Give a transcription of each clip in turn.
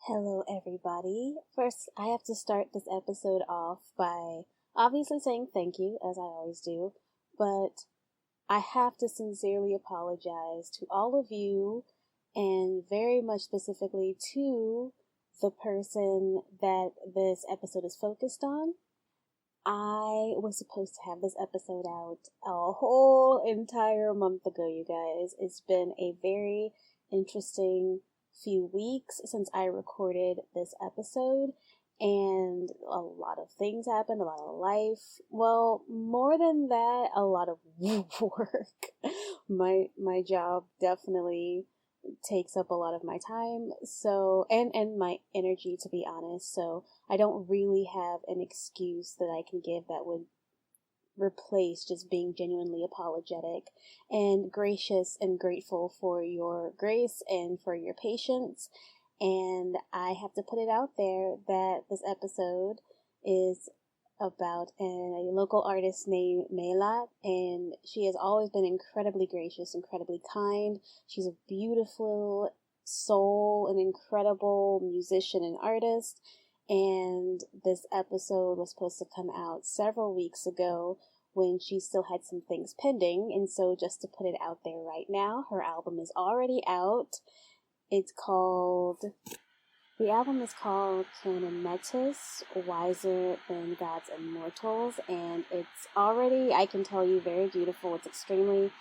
Hello, everybody. First, I have to start this episode off by obviously saying thank you, as I always do, but I have to sincerely apologize to all of you, and very much specifically to the person that this episode is focused on. I was supposed to have this episode out a whole entire month ago, you guys. It's been a very interesting few weeks since I recorded this episode, and a lot of things happened, a lot of life. Well, more than that, a lot of work. My job definitely takes up a lot of my time, so and my energy, to be honest. So I don't really have an excuse that I can give that would replace just being genuinely apologetic and gracious and grateful for your grace and for your patience. And I have to put it out there that this episode is about a local artist named Mélat, and she has always been incredibly gracious, incredibly kind. She's a beautiful soul, an incredible musician and artist. And this episode was supposed to come out several weeks ago when she still had some things pending. And so just to put it out there right now, her album is already out. The album is called Canon Metis, Wiser Than God's Immortals. And it's already, I can tell you, very beautiful. It's extremely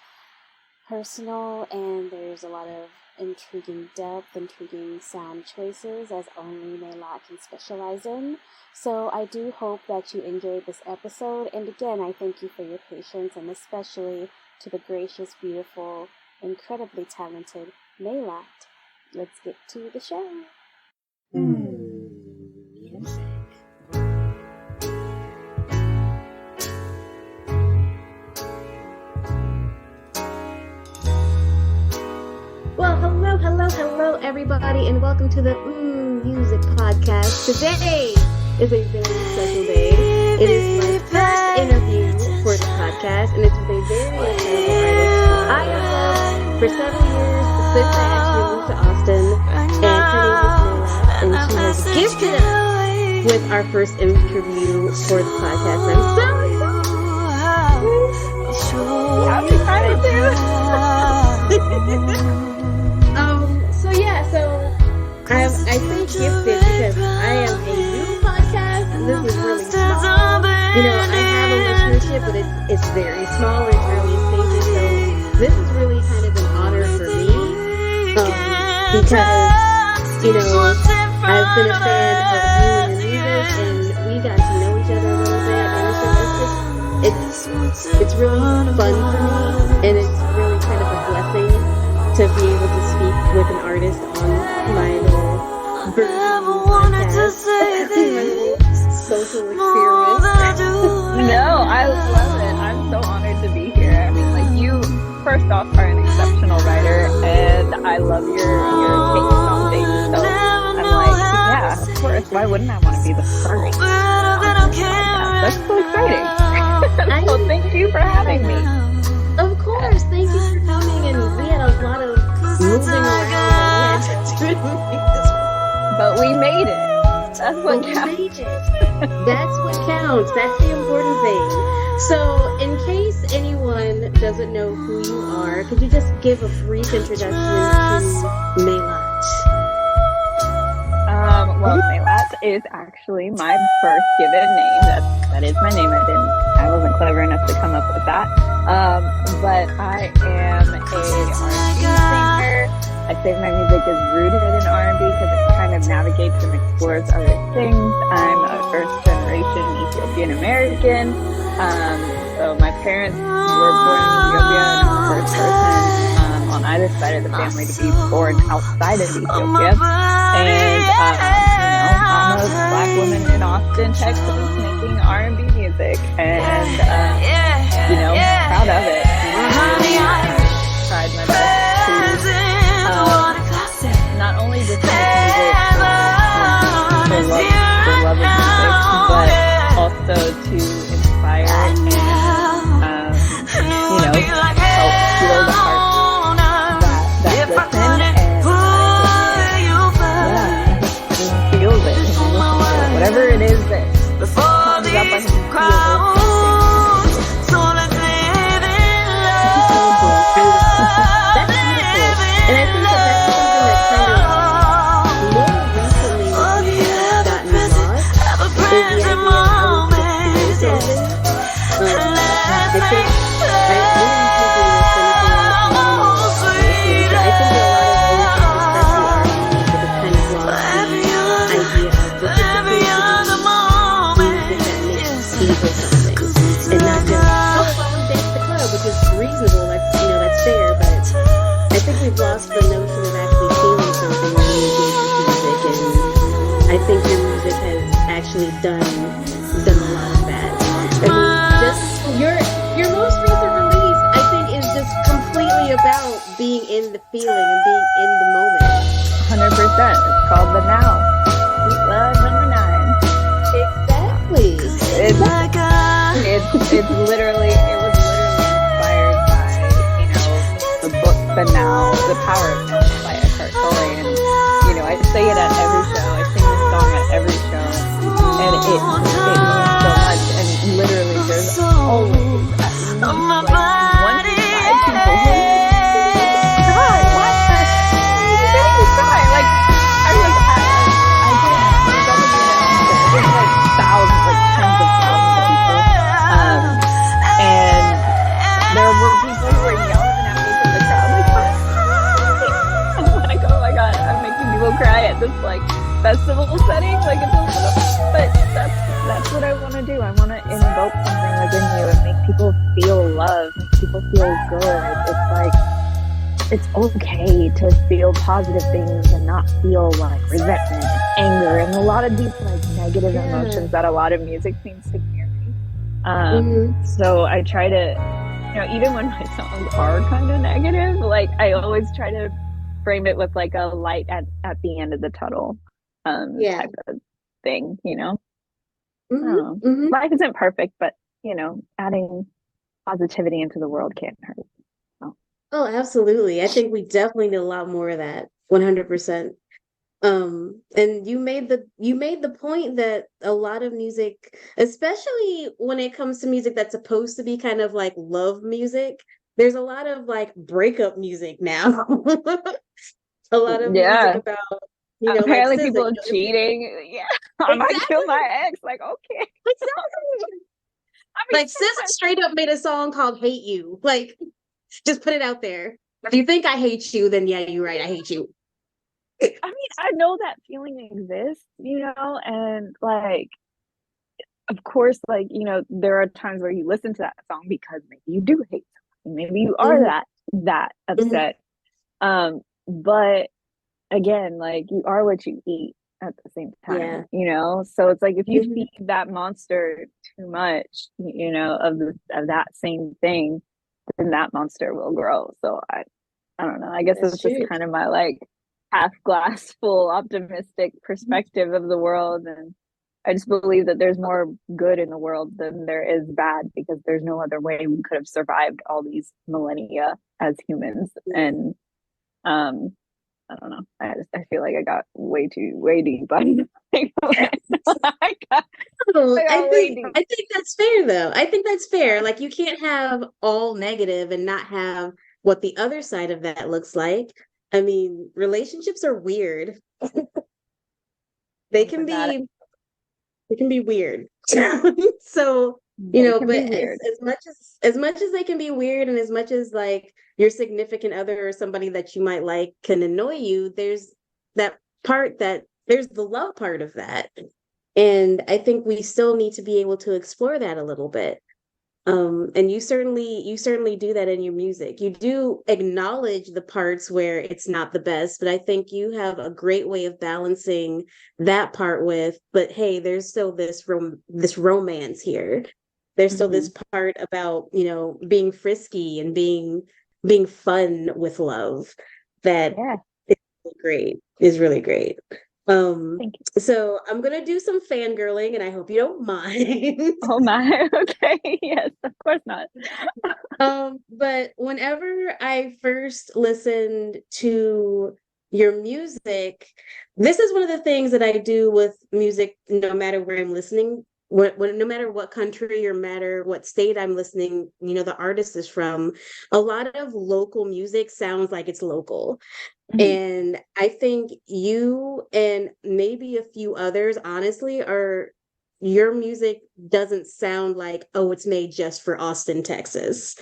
personal, and there's a lot of intriguing depth, intriguing sound choices, as only Mélat can specialize in. So I do hope that you enjoyed this episode, and again, I thank you for your patience, and especially to the gracious, beautiful, incredibly talented Mélat. Let's get to the show. Music. Well, hello, everybody, and welcome to the MMMusic Podcast. Today is a very special day. It is my first interview for the podcast, and it's with a very incredible artist I have loved for several years since I actually moved to Austin, and her name is Mélat, and she has gifted us with our first interview for the podcast. I'm so excited! I say gifted because I am a new podcast, and this is really small. You know, I have a listenership, but it's very small, it's early stages, so this is really kind of an honor for me, because, you know, I've been a fan of you and your music, and we got to know each other a little bit, and it's really fun for me, and it's really kind of a blessing to be able to speak with an artist on my little podcast, social experience. No, I love it. I'm so honored to be here. I mean, like, you, first off, are an exceptional writer, and I love your take on things. So I'm like, yeah, of course. Why wouldn't I want to be the first on this podcast? That's so exciting. So thank you for having me. Of course, thank you for coming, and we had a lot of moving around. But we made it. That's what counts. That's what counts. That's the important thing. So, in case anyone doesn't know who you are, could you just give a brief introduction to Mélat? Well, Mélat is actually my first given name. That is my name. I wasn't clever enough to come up with that. But I am a R&B singer. I say my music is rooted in R&B because it kind of navigates and explores other things. I'm a first generation Ethiopian American. So my parents were born in Ethiopia, and I'm the first person on either side of the family to be born outside of Ethiopia. And I'm a black woman in Austin, Texas, making R&B music, and proud of it. Tried my best to not only just make music for love of music, but also to inspire and help heal the hearts that listen. And that comes up when you That's beautiful. And I think that that's something that kind of more recently has gotten lost is the idea of how we feel something. I think I really think reasonable, that's fair, but I think we've lost the notion of actually feeling something when we engage with music, and I think your music has actually done a lot of that. I mean, just your most recent release, I think, is just completely about being in the feeling and being in the moment. 100%. It's called The Now. Sweet Love number 9. Exactly. It's literally, it was inspired by, the book The Now, The Power of Now by Eckhart Tolle, and I say it at every show. I sing this song at every show, and it means so much. And literally, there's always at least like 1 to 5 people who cry. What? You didn't even cry. Like I was at, I did like thousands, like tens of thousands of people, and there were people who were yelling at me from the crowd, like, and I'm like, oh my god, I'm making people cry at this like festival setting, like it's a little, but that's what I want to do. I want to invoke something within you and make people feel love, make people feel good. It's like, it's okay to feel positive things and not feel like resentment and anger and a lot of these like negative emotions that a lot of music seems to carry. So I try to, even when my songs are kind of negative, like I always try to frame it with like a light at the end of the tunnel type of thing, Life isn't perfect, but adding positivity into the world can't hurt. Oh, absolutely. I think we definitely need a lot more of that. 100%. And you made the point that a lot of music, especially when it comes to music that's supposed to be kind of like love music, there's a lot of like breakup music now. A lot of music about, apparently like people cheating. Yeah, I might kill my ex. Like, okay. Exactly. Like SZA straight up made a song called "Hate You." Like, just put it out there. If you think I hate you, then yeah, you're right. I hate you. I mean, I know that feeling exists, and like, of course, like, there are times where you listen to that song because maybe you do hate something. Maybe you are that upset. But again, like, you are what you eat at the same time, so it's like if you feed that monster too much, of that same thing, then that monster will grow. So I don't know. I guess it's just kind of my like half glass full optimistic perspective of the world, and I just believe that there's more good in the world than there is bad, because there's no other way we could have survived all these millennia as humans. And I don't know. I feel like I got way deep. I think that's fair though. I think that's fair. Like, you can't have all negative and not have what the other side of that looks like. I mean, relationships are weird. They can be weird. So, but as much as they can be weird, and as much as like your significant other or somebody that you might like can annoy you, there's that part there's the love part of that. And I think we still need to be able to explore that a little bit. And you certainly do that in your music. You do acknowledge the parts where it's not the best, but I think you have a great way of balancing that part with, but hey, there's still this romance here. There's still this part about, being frisky and being fun with love that is really great. Thank you. So I'm gonna do some fangirling, and I hope you don't mind. Oh my, okay, yes, of course not. But whenever I first listened to your music, this is one of the things that I do with music, no matter where I'm listening, no matter what country or matter what state I'm listening, the artist is from, a lot of local music sounds like it's local. Mhm. And I think you and maybe a few others, honestly, your music doesn't sound like, oh, it's made just for Austin, Texas.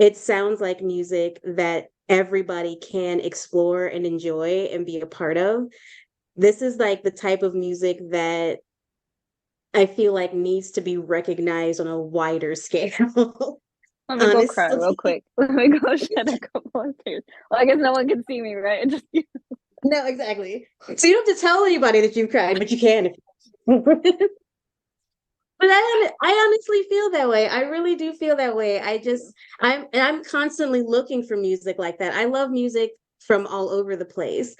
It sounds like music that everybody can explore and enjoy and be a part of. This is like the type of music that I feel like needs to be recognized on a wider scale. Let me go cry real Honestly. quick. Let me go shed a couple of tears. Well, I guess no one can see me, right? Just No, exactly. So you don't have to tell anybody that you've cried, but you can if you But I honestly feel that way. I really do feel that way. I'm constantly looking for music like that. I love music from all over the place.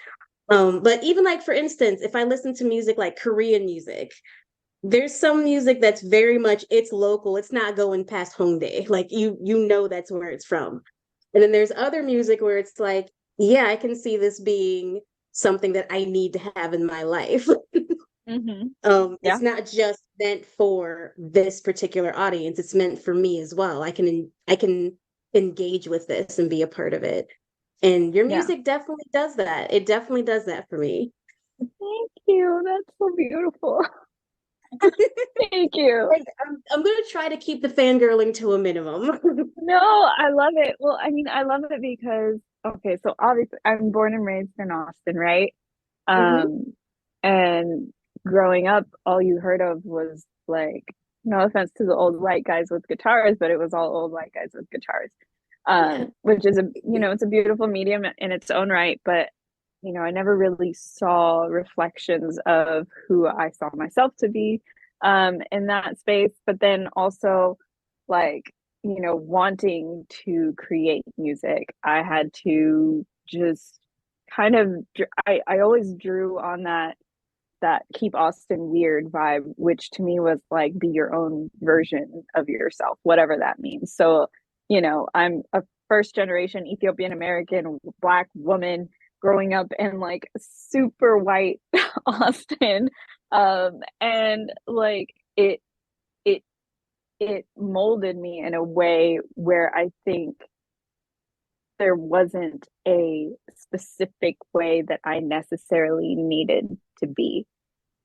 But even like, for instance, if I listen to music like Korean music, there's some music that's very much, it's local. It's not going past Hongdae. Like you know that's where it's from. And then there's other music where it's like, yeah, I can see this being something that I need to have in my life. Yeah. It's not just meant for this particular audience. It's meant for me as well. I can engage with this and be a part of it. And your Yeah. music definitely does that. It definitely does that for me. Thank you. That's so beautiful. Thank you. I'm going to try to keep the fangirling to a minimum. No, I love it. Well, I mean, I love it because, okay, so obviously I'm born and raised in Austin, right? Mhm. And growing up, all you heard of was like, no offense to the old white guys with guitars, but it was all old white guys with guitars. Yeah. Which is it's a beautiful medium in its own right, but I never really saw reflections of who I saw myself to be in that space. But then also, like, wanting to create music, I had to just kind of, I always drew on that keep Austin weird vibe, which to me was like, be your own version of yourself, whatever that means. So, I'm a first generation Ethiopian American Black woman growing up in like super white Austin. And like it it molded me in a way where I think there wasn't a specific way that I necessarily needed to be,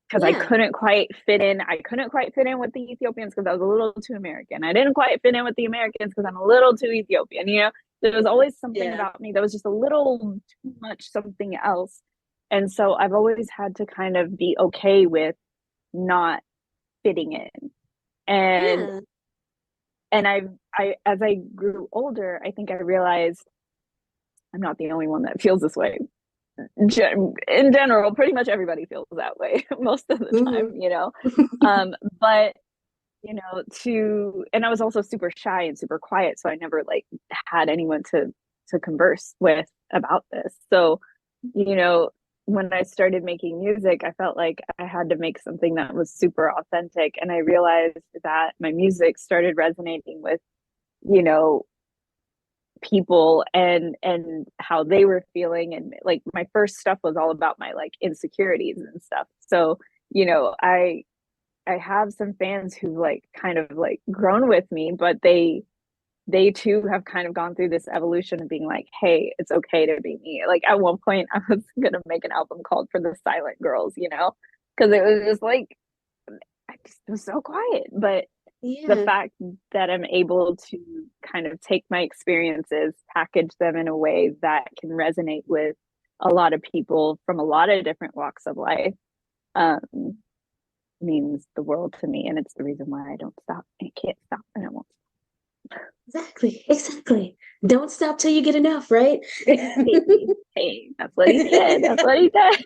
because I Yeah. couldn't quite fit in. I couldn't quite fit in with the Ethiopians because I was a little too American. I didn't quite fit in with the Americans because I'm a little too Ethiopian. There was always something Yeah. about me that was just a little too much something else. And so I've always had to kind of be okay with not fitting in. And Yeah. I as I grew older, I think I realized I'm not the only one that feels this way. In general, pretty much everybody feels that way most of the time, Mhm. but and I was also super shy and super quiet, so I never like had anyone to converse with about this. So, when I started making music, I felt like I had to make something that was super authentic, and I realized that my music started resonating with, you know, people and how they were feeling. And like my first stuff was all about my like insecurities and stuff. So, I have some fans who like kind of like grown with me, but they too have kind of gone through this evolution of being like, hey, it's okay to be me. Like at one point I was gonna make an album called For the Silent Girls, because it was just like I just was so quiet. But the Yeah. fact that I'm able to kind of take my experiences, package them in a way that can resonate with a lot of people from a lot of different walks of life, um, means the world to me. And it's the reason why I don't stop. I can't stop and I won't. Exactly. Exactly. Don't stop till you get enough, right? Hey, that's what he said. That's what he said.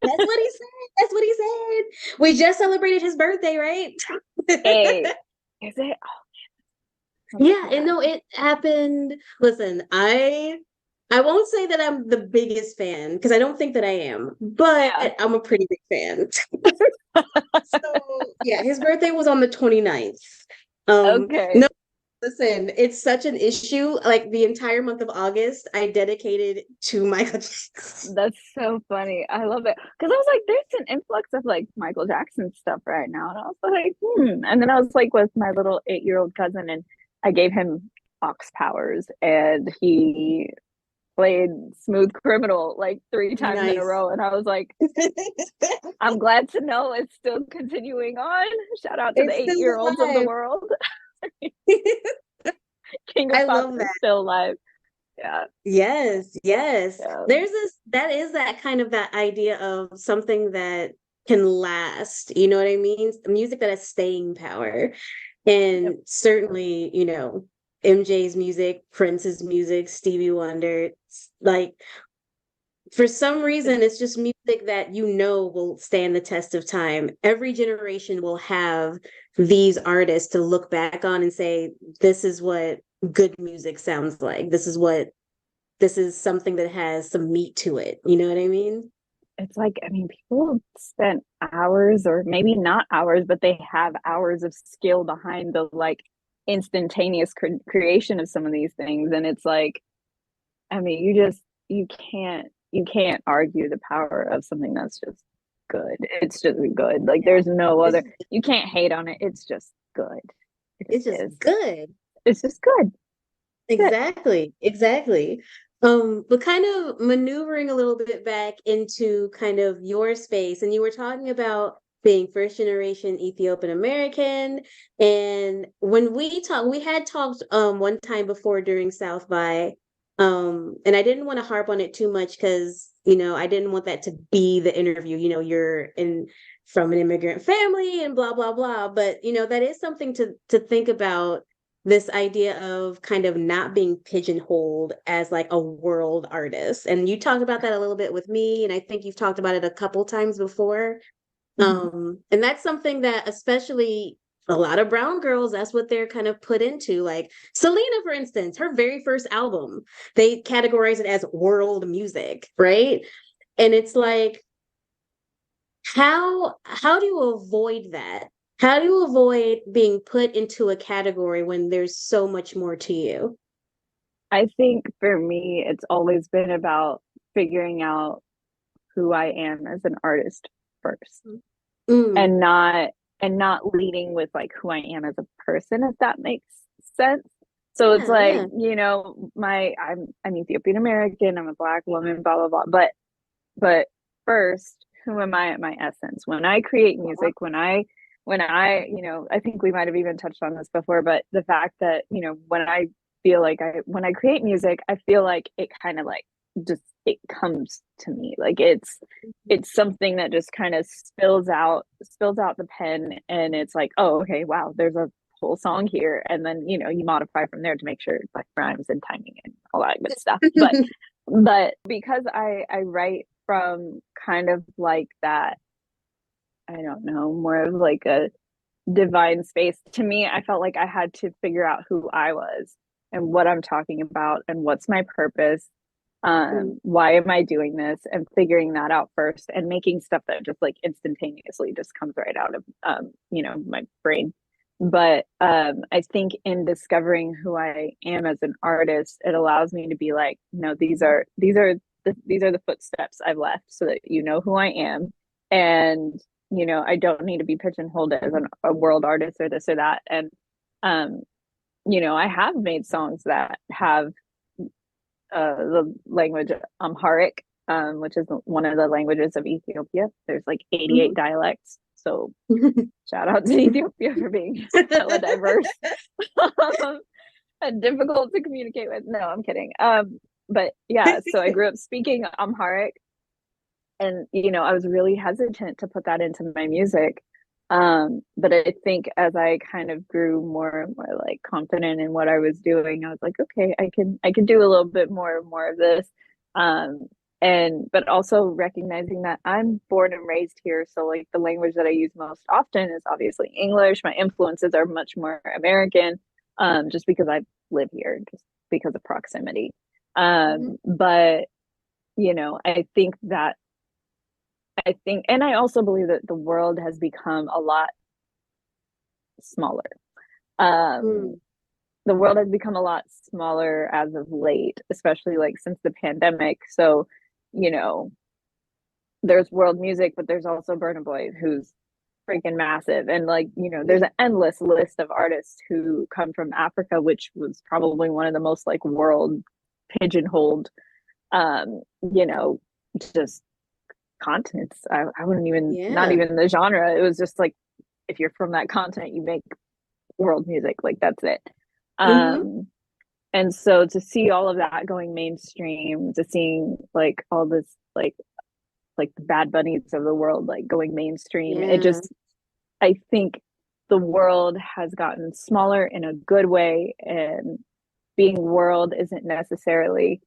That's what he said. That's what he said. We just celebrated his birthday, right? Hey, is it? Yeah, and no, it happened. Listen, I won't say that I'm the biggest fan because I don't think that I am, but Yeah. I'm a pretty big fan. So yeah, his birthday was on the 29th. Okay. No, Listen, it's such an issue. Like the entire month of August, I dedicated to Michael Jackson. That's so funny. I love it. Because I was like, there's an influx of like Michael Jackson stuff right now. And I was like, And then I was like with my little 8-year-old cousin and I gave him aux powers and he played Smooth Criminal like 3 times in a row. And I was like, I'm glad to know it's still continuing on. Shout out to the 8-year-olds of the world. King of Pop is still alive. Yeah. Yes. Yeah. That is that kind of that idea of something that can last, you know what I mean? Music that has staying power. And certainly, MJ's music, Prince's music, Stevie Wonder, like for some reason, it's just music that will stand the test of time. Every generation will have these artists to look back on and say, this is what good music sounds like. This is something that has some meat to it. You know what I mean? It's like, people spent hours, or maybe not hours, but they have hours of skill behind the like instantaneous creation of some of these things. And it's like, you can't argue the power of something that's just good. It's just good. Like there's no other, you can't hate on it. It's just good. It's just good. It's just good. Exactly. But kind of maneuvering a little bit back into kind of your space, and you were talking about being first generation Ethiopian American. And when we had talked one time before during South by, and I didn't want to harp on it too much because, I didn't want that to be the interview. You're from an immigrant family and blah, blah, blah. But, that is something to think about, this idea of kind of not being pigeonholed as like a world artist. And you talked about that a little bit with me, and I think you've talked about it a couple times before. And that's something that especially a lot of brown girls, that's what they're kind of put into. Like Selena, for instance, her very first album, they categorize it as world music, right? And it's like, how do you avoid that? How do you avoid being put into a category when there's so much more to you? I think for me, it's always been about figuring out who I am as an artist first, and not leading with like who I am as a person, if that makes sense. So it's like, I'm Ethiopian American, I'm a Black woman, blah, blah, blah. But first, who am I at my essence? When I create music, when I, I think we might have even touched on this before, but the fact that, when I feel like when I create music, I feel like it kind of like just, it comes to me. Like it's something that just kind of spills out the pen, and it's like, oh, okay, wow, there's a whole song here. And then, you modify from there to make sure it's like rhymes and timing and all that good stuff. But because I write from kind of like that, I don't know, more of like a divine space. To me, I felt like I had to figure out who I was and what I'm talking about and what's my purpose. Why am I doing this? And figuring that out first, and making stuff that just like instantaneously just comes right out of, my brain. But I think in discovering who I am as an artist, it allows me to be like, these are the footsteps I've left, so that you know who I am. And I don't need to be pigeonholed as a world artist or this or that. And, I have made songs that have the language Amharic, which is one of the languages of Ethiopia. There's like 88 dialects. So shout out to Ethiopia for being hella diverse and difficult to communicate with. No, I'm kidding. But yeah, so I grew up speaking Amharic. And, I was really hesitant to put that into my music. But I think as I kind of grew more and more like confident in what I was doing, I was like, okay, I can do a little bit more of this. But also recognizing that I'm born and raised here. So like the language that I use most often is obviously English. My influences are much more American, just because I live here, just because of proximity. But, and I also believe that the world has become a lot smaller. the world has become a lot smaller as of late, especially like since the pandemic. So, you know, there's world music, but there's also Burna Boy, who's freaking massive. And like, you know, there's an endless list of artists who come from Africa, which was probably one of the most like world pigeonholed, you know, just continents. I wouldn't even, not even the genre. It was just like, if you're from that continent, you make world music, like that's it. And so to see all of that going mainstream, to seeing like all this like the Bad Bunnies of the world like going mainstream, it just, I think the world has gotten smaller in a good way, and being world isn't necessarily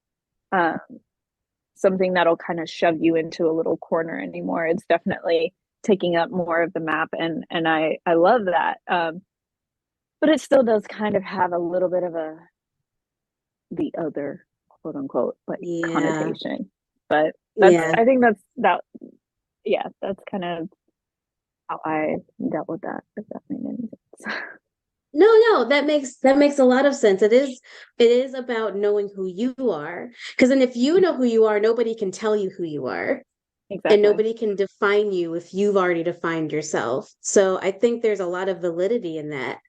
something that'll kind of shove you into a little corner anymore. It's definitely taking up more of the map, and I love that. But it still does kind of have a little bit of the other, quote unquote, like connotation. But that's, I think that's kind of how I dealt with that, if that made any sense. No, that makes a lot of sense. It is about knowing who you are, because then if you know who you are, nobody can tell you who you are. Exactly. And nobody can define you if you've already defined yourself. So I think there's a lot of validity in that.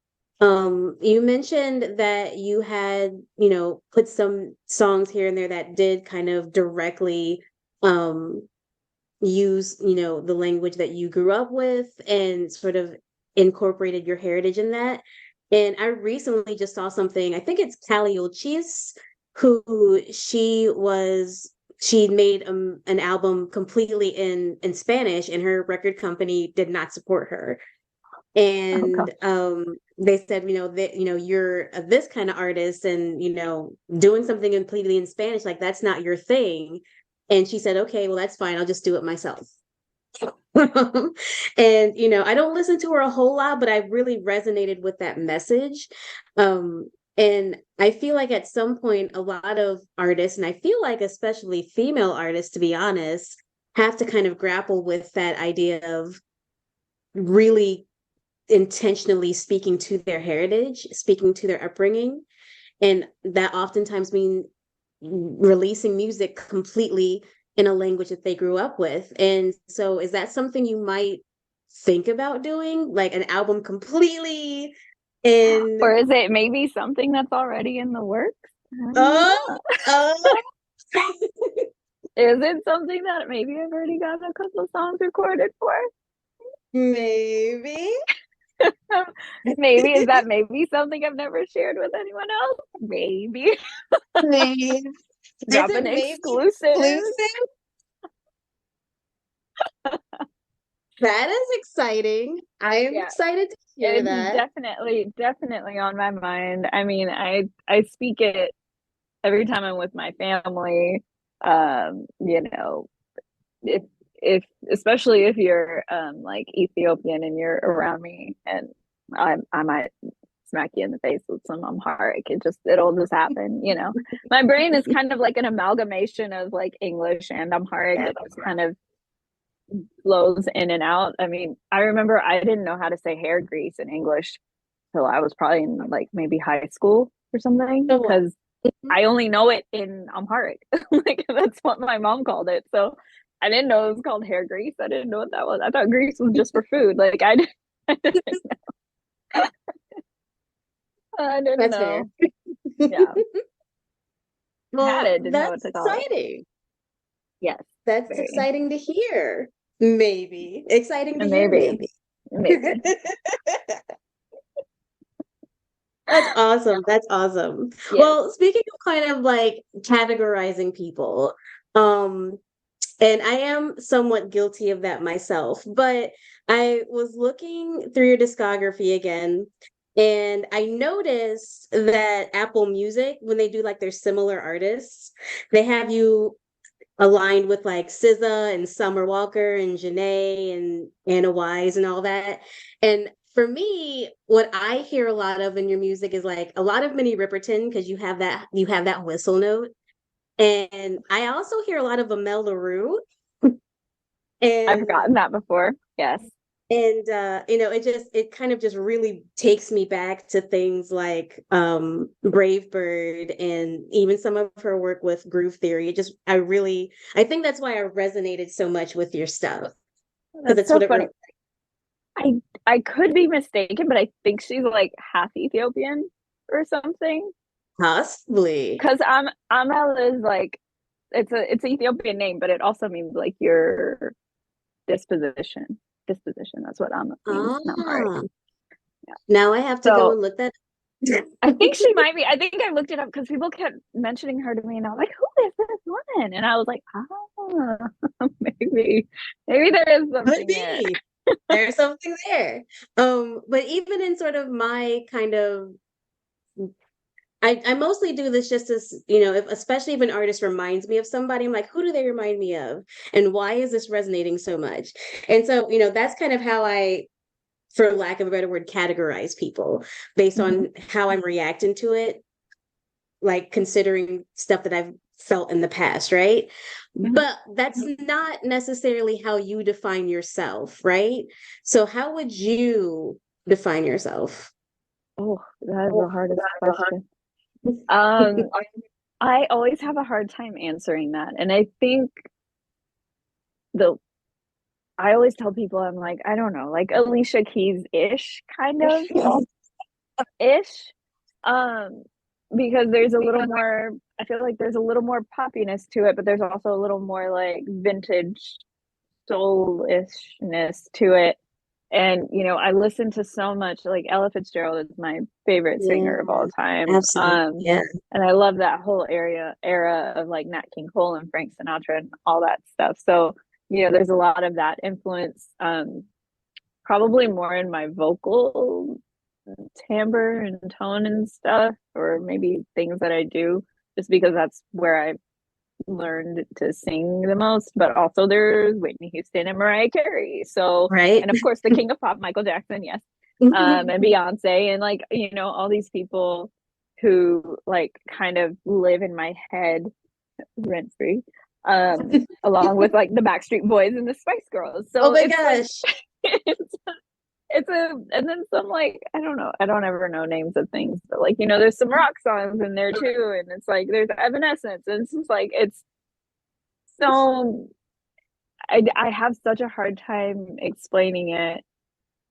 You mentioned that you had, you know, put some songs here and there that did kind of directly use, you know, the language that you grew up with and sort of incorporated your heritage in that. And I recently just saw something, I think it's Kali Uchis, who she made an album completely in Spanish, and her record company did not support her. And they said, you know, that, you know, you're this kind of artist, and, you know, doing something completely in Spanish, like that's not your thing. And she said, okay, well, that's fine. I'll just do it myself. And, you know, I don't listen to her a whole lot, but I really resonated with that message. And I feel like at some point, a lot of artists, and I feel like especially female artists, to be honest, have to kind of grapple with that idea of really intentionally speaking to their heritage, speaking to their upbringing. And that oftentimes means releasing music completely in a language that they grew up with. And so is that something you might think about doing, like an album completely in, or is it maybe something that's already in the works? Is it something that maybe I've already got a couple of songs recorded for? Maybe. Maybe. Is that maybe something I've never shared with anyone else? Maybe. Drop an exclusive. That is exciting. I am excited to hear that. Definitely on my mind. I mean, I speak it every time I'm with my family. You know, if especially if you're like Ethiopian and you're around me, and I might smack you in the face with some Amharic. It'll just happen, you know. My brain is kind of like an amalgamation of like English and Amharic. It just kind of flows in and out. I mean, I remember I didn't know how to say hair grease in English till I was probably in like maybe high school or something, because I only know it in Amharic. Like that's what my mom called it. So I didn't know it was called hair grease. I didn't know what that was. I thought grease was just for food. Like I didn't know. I didn't know. Yeah. Well, that's exciting. Yes. That's exciting to hear. Maybe. Exciting to hear, maybe. That's awesome. That's awesome. Yes. Well, speaking of kind of like categorizing people, and I am somewhat guilty of that myself, but I was looking through your discography again, and I noticed that Apple Music, when they do like their similar artists, they have you aligned with like SZA and Summer Walker and Janae and Anna Wise and all that. And for me, what I hear a lot of in your music is like a lot of Minnie Riperton, because you have that whistle note. And I also hear a lot of Amel Larue. And I've forgotten that before. Yes. And it kind of just really takes me back to things like Brave Bird and even some of her work with groove theory. I think that's why I resonated so much with your stuff. Because That's it's so what it funny. I could be mistaken, but I think she's like half Ethiopian or something. possibly. Because Amel is like it's an Ethiopian name, but it also means like your disposition. Disposition. That's what Amel means. Ah, Yeah. now I have to go So and look that up. I think she might be. I think I looked it up because people kept mentioning her to me, and I was like, "Who is this woman?" And I was like, "Ah, maybe there is Could something there." be. There's something there. But even in sort of my kind of I mostly do this just as, especially if an artist reminds me of somebody, I'm like, who do they remind me of? And why is this resonating so much? And so, that's kind of how I, for lack of a better word, categorize people based Mhm. on how I'm reacting to it, like considering stuff that I've felt in the past, right? Mhm. But that's not necessarily how you define yourself, right? So how would you define yourself? Oh, that is Oh, the hardest that's question. a Um, I always have a hard time answering that, and I think the I always tell people I'm like, I don't know, like Alicia Keys ish, kind of hard. ish. Um, because there's a little more, I feel like there's a little more poppiness to it, but there's also a little more like vintage soulishness to it. And I listen to so much, like Ella Fitzgerald is my favorite Yeah, singer of all time. absolutely. Yeah. And I love that whole era of like Nat King Cole and Frank Sinatra and all that stuff. So, there's a lot of that influence, probably more in my vocal timbre and tone and stuff, or maybe things that I do, just because that's where I learned to sing the most. But also there's Whitney Houston and Mariah Carey. So, Right. and of course the king of pop, Michael Jackson, yes. And Beyonce and like, all these people who like kind of live in my head rent free. Along with like the Backstreet Boys and the Spice Girls. Oh So my it's like gosh. it's and then some like I don't know, I don't ever know names of things, but like there's some rock songs in there too, and it's like there's Evanescence, and it's just like it's so I have such a hard time explaining it,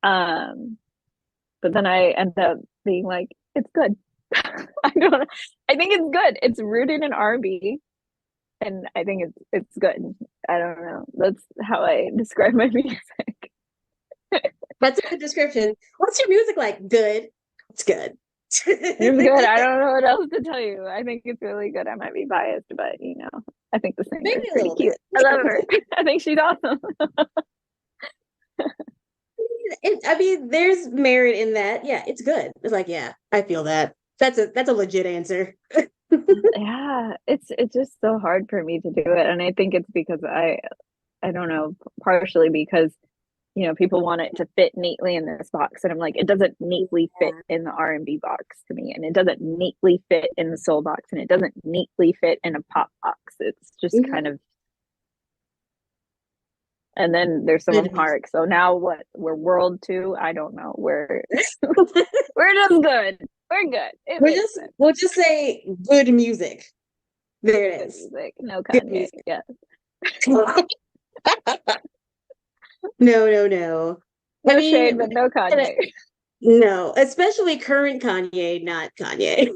but then I end up being like it's good. I don't know. I think it's good. It's rooted in R&B, and I think it's good. I don't know. That's how I describe my music. That's a good description. What's your music like? Good. It's good. It's good. I don't know what else to tell you. I think it's really good. I might be biased, but I think the singer Maybe is a pretty little cute. bit. I love her. I think she's awesome. I mean, there's merit in that. Yeah, it's good. It's like, yeah, I feel that. That's a legit answer. Yeah, it's just so hard for me to do it, and I think it's because I don't know, partially because people want it to fit neatly in this box, and I'm like, it doesn't neatly fit Yeah. in the R&B box to me, and it doesn't neatly fit in the soul box, and it doesn't neatly fit in a pop box. It's just kind Mhm. of, and then there's some It of is. Mark. So now what? We're world two. I don't know. We're just good. We're good. It makes sense. We'll just say good music. There it Good is. music. No Good Kanye. music. Yeah. No, no, no. I No shade, mean, but no Kanye. no, especially current Kanye, not Kanye.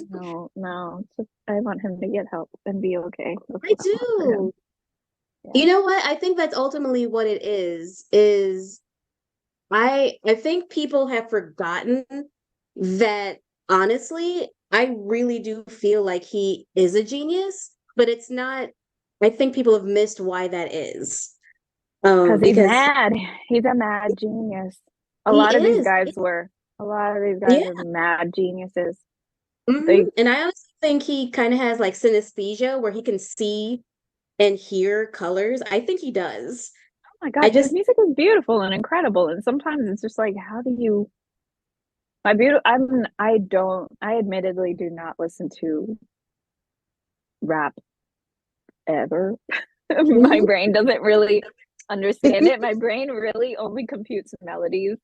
No, no. Just, I want him to get help and be okay. That's I what I want for him. do. Yeah. You know what? I think that's ultimately what it is I think people have forgotten that honestly, I really do feel like he is a genius, but it's not I think people have missed why that is. Because he's Because mad. He's a mad genius. A he lot of these is. guys were. A lot of these guys Yeah. are mad geniuses. Mhm. They, And I honestly think he kind of has like synesthesia where he can see and hear colors. I think he does. oh my I gosh, his just music is beautiful and incredible. And sometimes it's just like, how do you my beautiful I don't I admittedly do not listen to rap ever. My brain doesn't really. understand it. My brain really only computes melodies.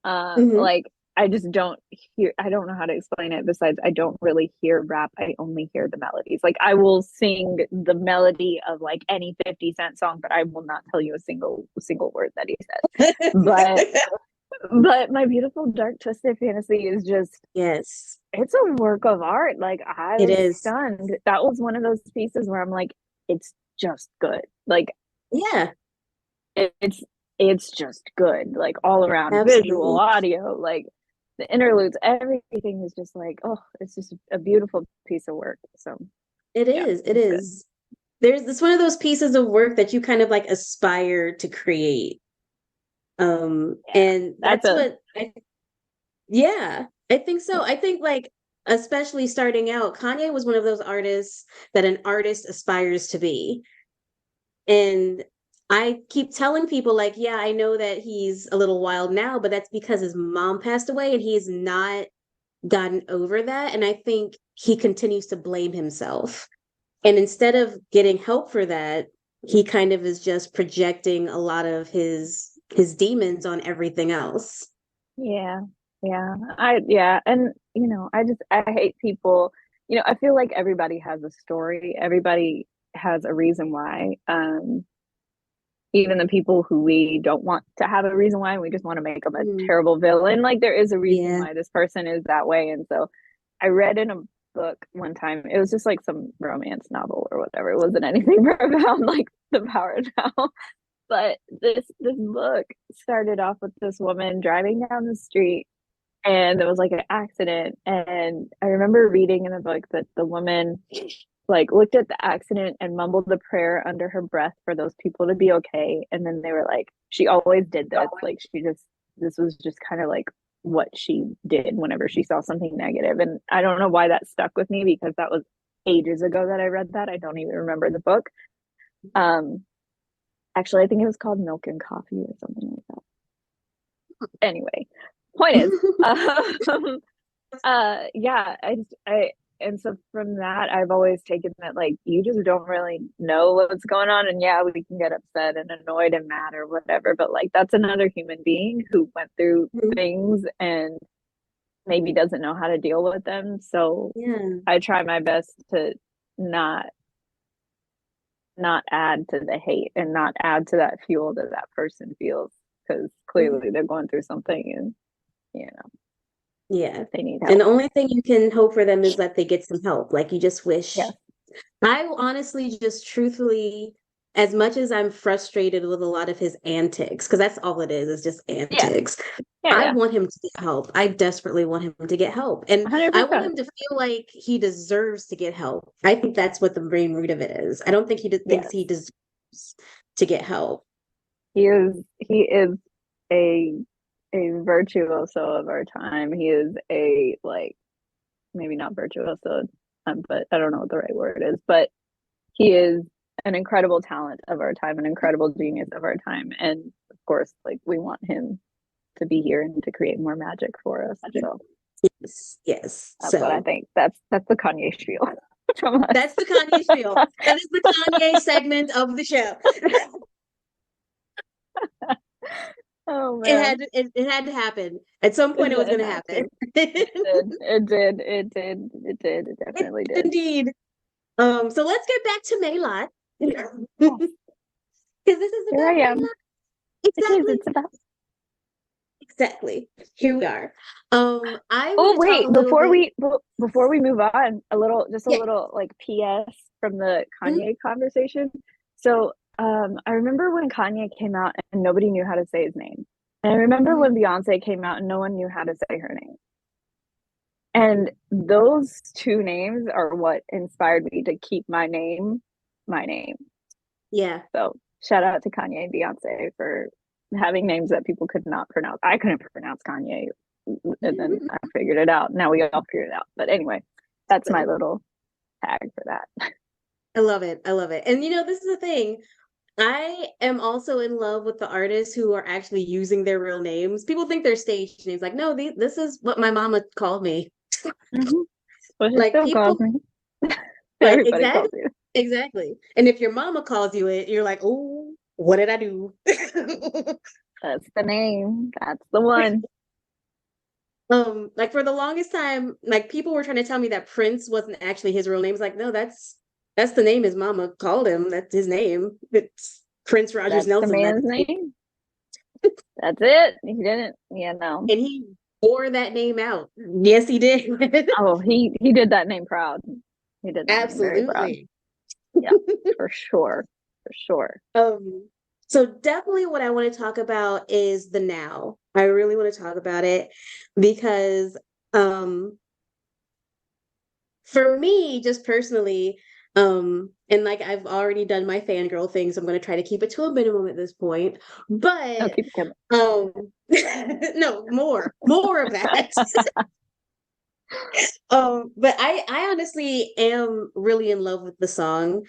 Like I just don't hear, I don't know how to explain it besides I don't really hear rap. I only hear the melodies. Like I will sing the melody of like any 50 Cent song, but I will not tell you a single word that he says. But My Beautiful Dark Twisted Fantasy is just, yes, it's a work of art. Like I it was is. stunned. That was one of those pieces where I'm like, it's just good. Like Yeah, it's just good. Like all around absolutely. visual, audio, like the interludes, everything is just like, oh, it's just a beautiful piece of work. So it is. It is. It's one of those pieces of work that you kind of like aspire to create. And that's what I think so. I think like especially starting out, Kanye was one of those artists that an artist aspires to be. And I keep telling people like, yeah, I know that he's a little wild now, but that's because his mom passed away and he's not gotten over that. And I think he continues to blame himself. And instead of getting help for that, he kind of is just projecting a lot of his demons on everything else. Yeah. And I hate people, I feel like everybody has a story. Everybody has a reason why. Even the people who we don't want to have a reason why, we just want to make them a terrible villain. Like there is a reason why this person is that way. And so I read in a book one time, it was just like some romance novel or whatever. It wasn't anything profound like The Power Now. But this book started off with this woman driving down the street and there was like an accident. And I remember reading in the book that the woman like looked at the accident and mumbled the prayer under her breath for those people to be okay. And then they were like, she always did this. Like this was just kind of like what she did whenever she saw something negative. And I don't know why that stuck with me because that was ages ago that I read that. I don't even remember the book. Actually, I think it was called Milk and Coffee or something like that. Anyway, point is, and so from that, I've always taken that like you just don't really know what's going on, and yeah, we can get upset and annoyed and mad or whatever, but like that's another human being who went through things and maybe doesn't know how to deal with them. So I try my best to not add to the hate and not add to that fuel that person feels because clearly they're going through something and they need help. And the only thing you can hope for them is that they get some help. Like you just wish. I honestly just truthfully, as much as I'm frustrated with a lot of his antics, because that's all it is just antics. I want him to get help. I desperately want him to get help. And 100%. I want him to feel like he deserves to get help. I think that's what the main root of it is. I don't think he thinks he deserves to get help. He is a virtuoso of our time. He is a like maybe not virtuoso, but I don't know what the right word is, but he is an incredible talent of our time, an incredible genius of our time. And of course, like we want him to be here and to create more magic for us. So yes. That's what I think. That's the Kanye spiel. That's the Kanye spiel. That is the Kanye segment of the show. Oh man. It had to happen. At some point it was gonna happen. It did. It definitely did. Indeed. So let's get back to Mélat. Because this is about Mélat. Exactly. It's about exactly. Here we are. Before we move on, a little like PS from the Kanye conversation. So I remember when Kanye came out and nobody knew how to say his name. And I remember when Beyonce came out and no one knew how to say her name. And those two names are what inspired me to keep my name. Yeah. So shout out to Kanye and Beyonce for having names that people could not pronounce. I couldn't pronounce Kanye. And then I figured it out. Now we all figured it out. But anyway, that's my little tag for that. I love it. And this is the thing. I am also in love with the artists who are actually using their real names. People think they're stage names. Like, no, this is what my mama called me. Well, like people calls me. Everybody calls you. Exactly. And if your mama calls you it, you're like, oh, what did I do? That's the name. That's the one. Like for the longest time, like people were trying to tell me that Prince wasn't actually his real name. It's like, no, that's the name his mama called him. That's his name. It's Prince Rogers That's the Nelson. man's name. That's it. He didn't, And he wore that name out. Yes, he did. Oh, he did that name proud. He did that name very proud. Absolutely. Yeah, for sure. For sure. So definitely what I want to talk about is the now. I really want to talk about it because for me, just personally, and like I've already done my fangirl thing, so I'm going to try to keep it to a minimum at this point. But No, keep it coming. no, more of that. But I honestly am really in love with the song.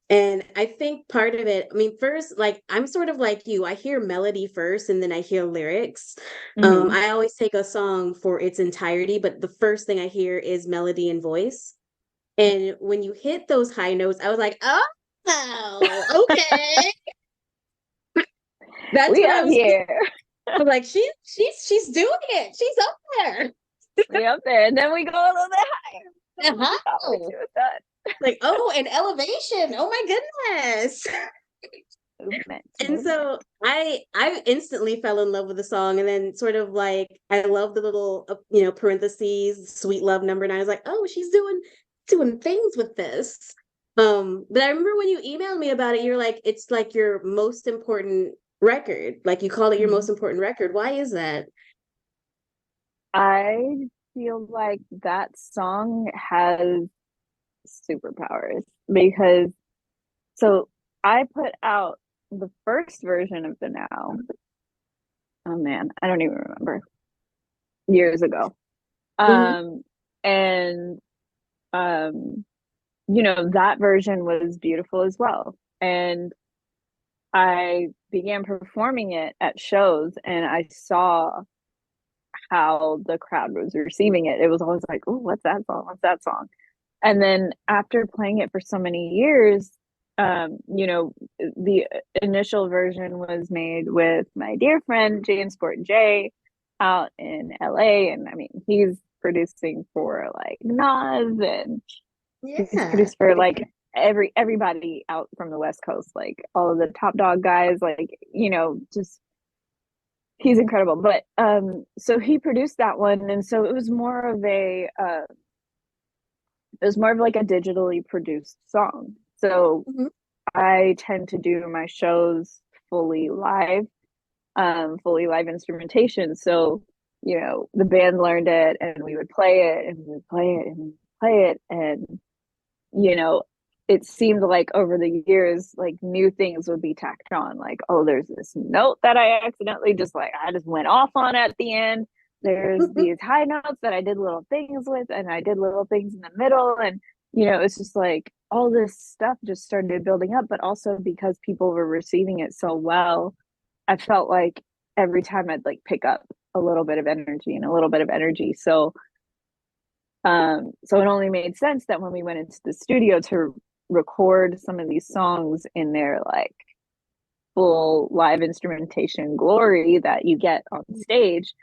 And I think part of it, I mean, first, like I'm sort of like you. I hear melody first and then I hear lyrics. Mhm. I always take a song for its entirety, but the first thing I hear is melody and voice. And when you hit those high notes, I was like, oh, okay. That's We what I up was here. I was like, she's doing it. She's up there. We up there. And then we go a little bit higher. Uh-huh. Like, oh, and elevation. Oh my goodness. Movement. And so I instantly fell in love with the song, and then sort of like I love the little parentheses, sweet love number 9. I was like, oh, she's doing things with this. But I remember when you emailed me about it, you're like, it's like your most important record. Like you call it your most important record. Why is that? I feel like that song has superpowers because so I put out the first version of the Now. Oh man, I don't even remember. Years ago. Mhm. And that version was beautiful as well. And I began performing it at shows and I saw how the crowd was receiving it. It was always like, oh, what's that song? What's that song? And then after playing it for so many years, the initial version was made with my dear friend James Sport J out in LA. And I mean, he's producing for like Nas and he's produced for like everybody out from the West Coast, like all of the top dog guys, like, just he's incredible. But so he produced that one. And so it was more of like a digitally produced song. So I tend to do my shows fully live instrumentation. So, the band learned it and we would play it and we would play it and we would play it. And, it seemed like over the years, like new things would be tacked on. Like, oh, there's this note that I just went off on at the end. There's these high notes that I did little things with, and I did little things in the middle. And, it's just like all this stuff just started building up, but also because people were receiving it so well, I felt like every time I'd like pick up a little bit of energy and a little bit of energy. So it only made sense that when we went into the studio to record some of these songs in their like full live instrumentation glory that you get on stage,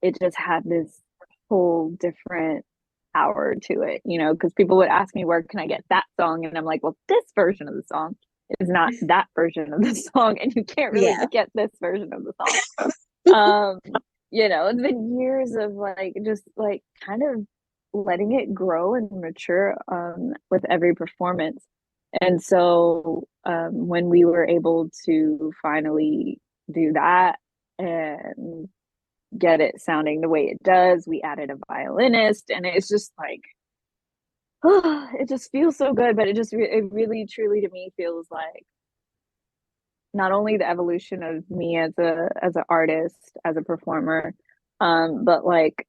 it just had this whole different power to it, because people would ask me, where can I get that song? And I'm like, well, this version of the song is not that version of the song, and you can't really get this version of the song. It's been years of like just like kind of letting it grow and mature with every performance. And so when we were able to finally do that and get it sounding the way it does, we added a violinist, and it's just like, oh, it just feels so good. But it really truly to me feels like not only the evolution of me as an artist, as a performer, but like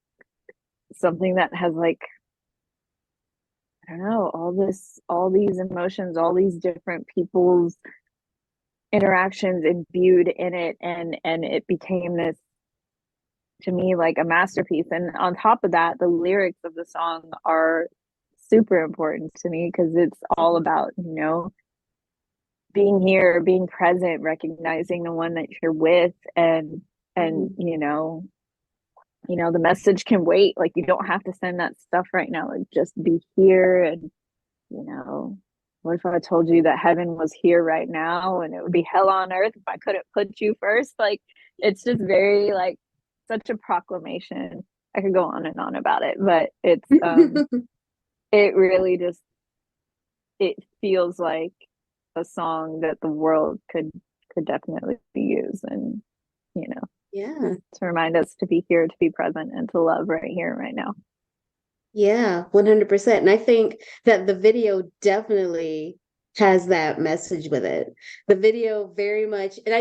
something that has like, I don't know, all these emotions, all these different people's interactions imbued in it, and it became this, to me, like a masterpiece. And on top of that, the lyrics of the song are super important to me because it's all about, being here, being present, recognizing the one that you're with, and the message can wait. Like, you don't have to send that stuff right now. Like, just be here. And what if I told you that heaven was here right now, and it would be hell on earth if I couldn't put you first? Like, it's just very, like, such a proclamation. I could go on and on about it, but it's it really just, it feels like a song that the world could definitely use, and Yeah. to remind us to be here, to be present, and to love right here, right now. Yeah, 100%. And I think that the video definitely has that message with it. The video very much, and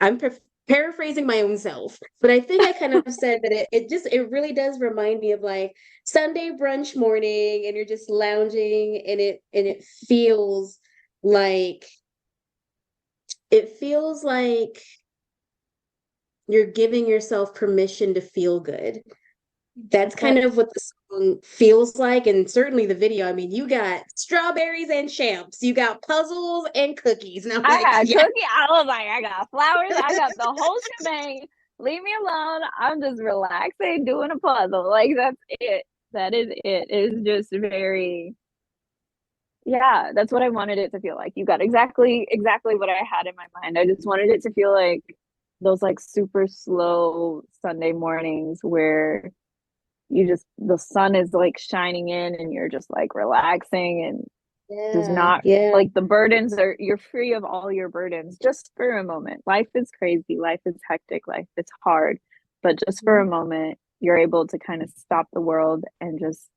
I'm paraphrasing my own self, but I think I kind of said that it really does remind me of like Sunday brunch morning, and you're just lounging, and it feels like you're giving yourself permission to feel good. That's kind of what the song feels like. And certainly the video, I mean, you got strawberries and champs, you got puzzles and cookies. And I'm I like, had yeah. cookie. I was like, I got flowers. I got the whole shebang. Leave me alone. I'm just relaxing, doing a puzzle. Like, that's it. That is it. It's just very, yeah, that's what I wanted it to feel like. You got exactly what I had in my mind. I just wanted it to feel like those like super slow Sunday mornings where the sun is like shining in, and you're just like relaxing, and does not like the burdens you're free of all your burdens just for a moment. Life is crazy, life is hectic, life is hard, but just for a moment you're able to kind of stop the world and just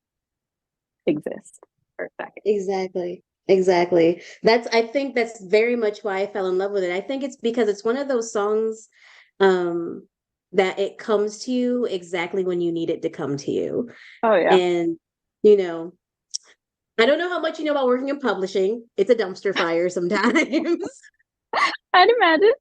exist for a second. Exactly. I think that's very much why I fell in love with it. I think it's because it's one of those songs that it comes to you exactly when you need it to come to you. Oh yeah. And I don't know how much you know about working in publishing. It's a dumpster fire sometimes. I'd imagine.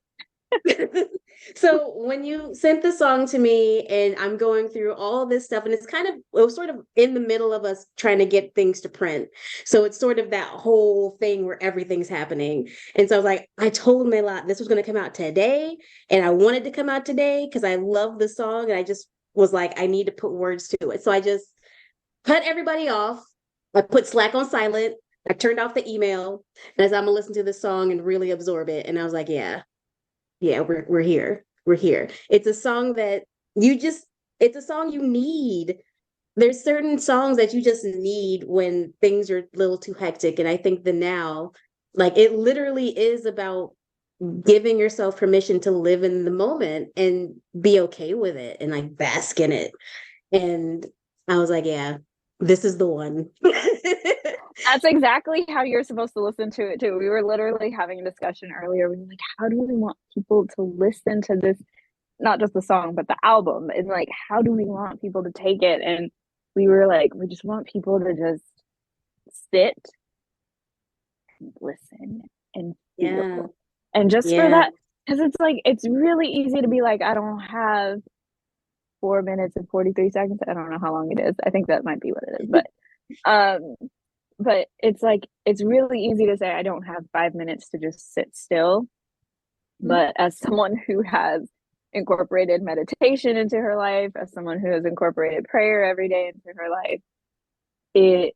So when you sent the song to me, and I'm going through all this stuff, and it was sort of in the middle of us trying to get things to print. So it's sort of that whole thing where everything's happening. And so I was like, I told Mélat this was going to come out today, and I wanted to come out today because I love the song, and I just was like, I need to put words to it. So I just cut everybody off. I put Slack on silent. I turned off the email, and as I'm gonna listen to this song and really absorb it. And I was like, yeah, we're here. We're here. It's a song that it's a song you need. There's certain songs that you just need when things are a little too hectic. And I think the now, like, it literally is about giving yourself permission to live in the moment and be okay with it and like bask in it. And I was like, yeah, this is the one. That's exactly how you're supposed to listen to it too. We were literally having a discussion earlier. We were like, how do we want people to listen to this? Not just the song, but the album. And like, how do we want people to take it? And we were like, we just want people to just sit and listen and feel. Yeah. And just for that, because it's like, it's really easy to be like, I don't have 4 minutes and 43 seconds. I don't know how long it is. I think that might be what it is. But it's like, it's really easy to say, I don't have 5 minutes to just sit still. Mm-hmm. But as someone who has incorporated meditation into her life, as someone who has incorporated prayer every day into her life, it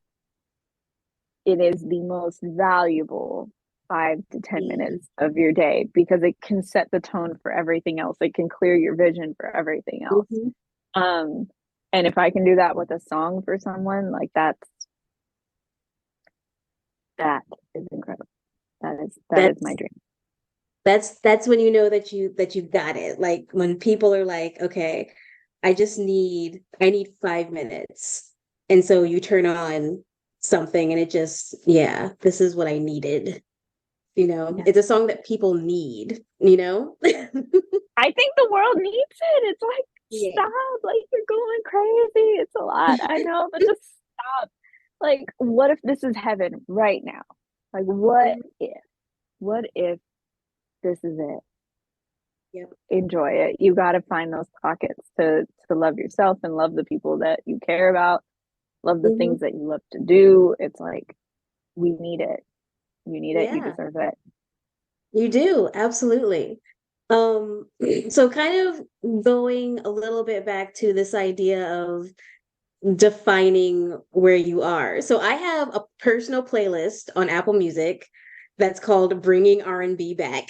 is the most valuable 5 to 10 minutes of your day, because it can set the tone for everything else. It can clear your vision for everything else. Mm-hmm. And if I can do that with a song for someone, like that is incredible. That is my dream. That's when you know that you've got it. Like when people are like, okay, I need 5 minutes. And so you turn on something and it just, this is what I needed. It's a song that people need, I think the world needs it. It's like, stop, like you're going crazy. It's a lot. I know, but just stop. Like, what if this is heaven right now? Like, what if this is it? Yep. Enjoy it. You got to find those pockets to love yourself and love the people that you care about, love the things that you love to do. It's like, we need it. You need it. You Yeah, deserve it. you do. Absolutely. So kind of going a little bit back to this idea of defining where you are. So I have a personal playlist on Apple Music that's called Bringing R&B Back.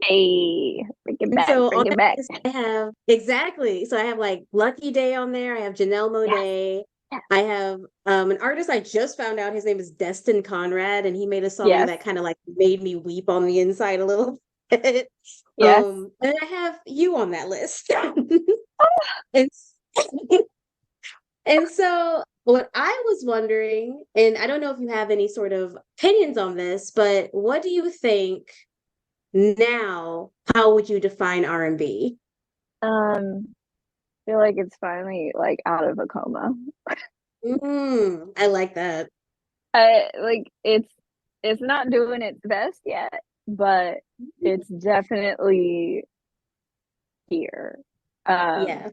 Hey, bring it back, So bring on it that back. list, I have exactly. So I have like Lucky Day on there. I have Janelle Yes, Monáe. yes, I have an artist I just found out. His name is Destin Conrad, and he made a song yes, that kind of like made me weep on the inside a little bit. yes. And I have you on that list. And and so what I was wondering, and I don't know if you have any sort of opinions on this, but what do you think now? How would you define R&B? I feel like it's finally like out of a coma. I like that. I like it's not doing its best yet, but it's definitely here. Um, Yeah.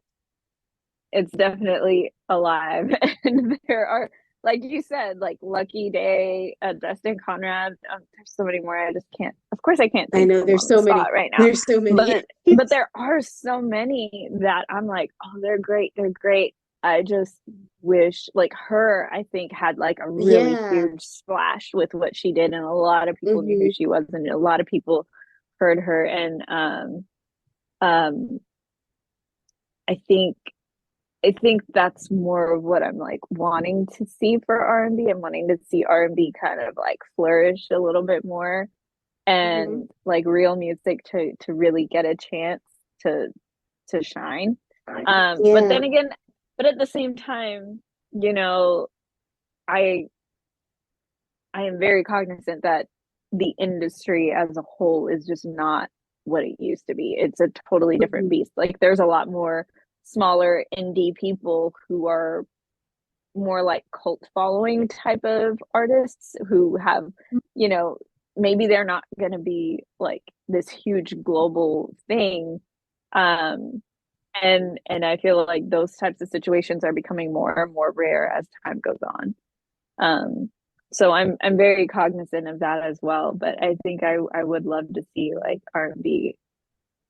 it's definitely alive, and there are, like you said, like Lucky Day, Dustin Conrad. There's so many more. I just can't. Of course, I can't I think of know them there's on the so spot many. right now. There's so many. But there are so many that I'm like, oh, they're great. They're great. I just wish, like her, I think had like a really Yeah. huge splash with what she did, and a lot of people knew Hmm. who she was, and a lot of people heard her. And um, I think that's more of what I'm like wanting to see for R&B. I'm wanting to see R&B kind of like flourish a little bit more, Hmm. and like real music to really get a chance to shine. But Yeah. then again, but at the same time, you know, I I am very cognizant that the industry as a whole is just not what it used to be. It's a totally different Hmm. beast. Like there's a lot more smaller indie people who are more like cult following type of artists who have, you know, maybe they're not going to be like this huge global thing. Um, and I feel like those types of situations are becoming more and more rare as time goes on. Um, so I'm very cognizant of that as well. But I think I would love to see like R&B,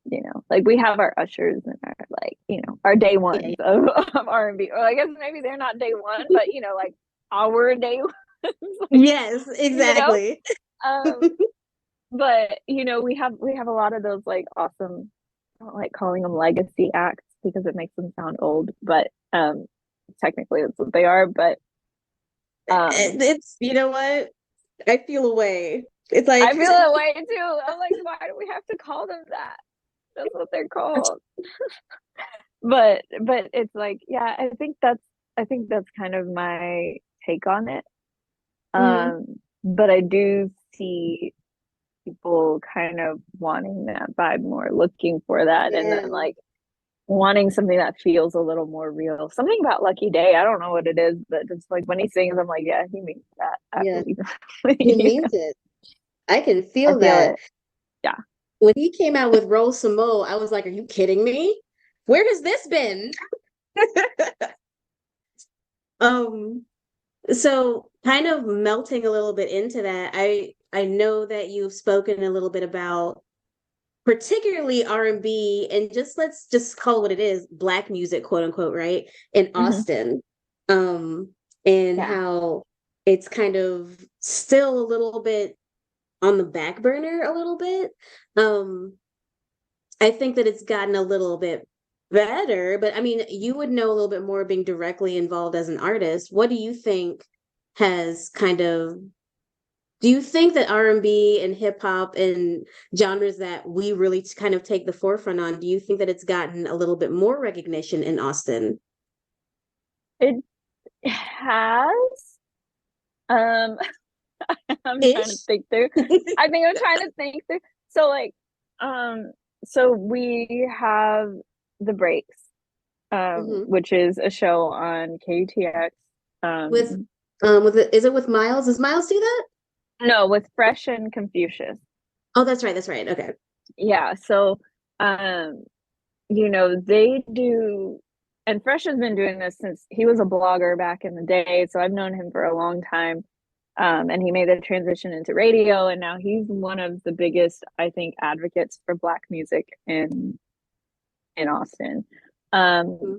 you know, like we have our ushers and our like, you know, our day Yeah. ones of R&B. Or I guess maybe they're not day one, but you know, like our day ones, like, Yes, you know. exactly. Um, but you know, we have a lot of those like awesome, I don't like calling them legacy acts because it makes them sound old, but technically that's what they are. But um It's, you know what? I feel a way. It's like, I feel that way too. I'm like, why do we have to call them that? That's what they're called. But it's like, yeah, I think that's kind of my take on it. mhm, But I do see people kind of wanting that vibe more, looking for that, and yeah, then like wanting something that feels a little more real. Something about Lucky Day, I don't know what it is, but just like when he sings, I'm like, yeah, he means that. I yeah. believe He it. means it. I can I feel feel that. it. Yeah. When he came out with Rose Samo, I was like, are you kidding me? Where has this been? Um, so kind of melting a little bit into that, I know that you've spoken a little bit about particularly R&B and just let's just call it what it is, black music, quote unquote, right? In Hmm. Austin. Um, and Yeah. how it's kind of still a little bit on the back burner a little bit. Um, I think that it's gotten a little bit better, but I mean, you would know a little bit more being directly involved as an artist. What do you think has kind of do you think that R&B and hip hop and genres that we really kind of take the forefront on, do you think that it's gotten a little bit more recognition in Austin? It has. Um, I'm trying to Ish. think through. I think I'm trying to think through. So like, um, so we have the breaks, Hmm. which is a show on KUTX. With Um, is it with Miles? Does Miles do that? no, with Fresh and Confucius. Oh, that's right. That's right. Okay. Yeah. So, um, you know, they do, and Fresh has been doing this since he was a blogger back in the day. So I've known him for a long time. And he made the transition into radio, and now he's one of the biggest, I think, advocates for Black music in Austin. Mm-hmm.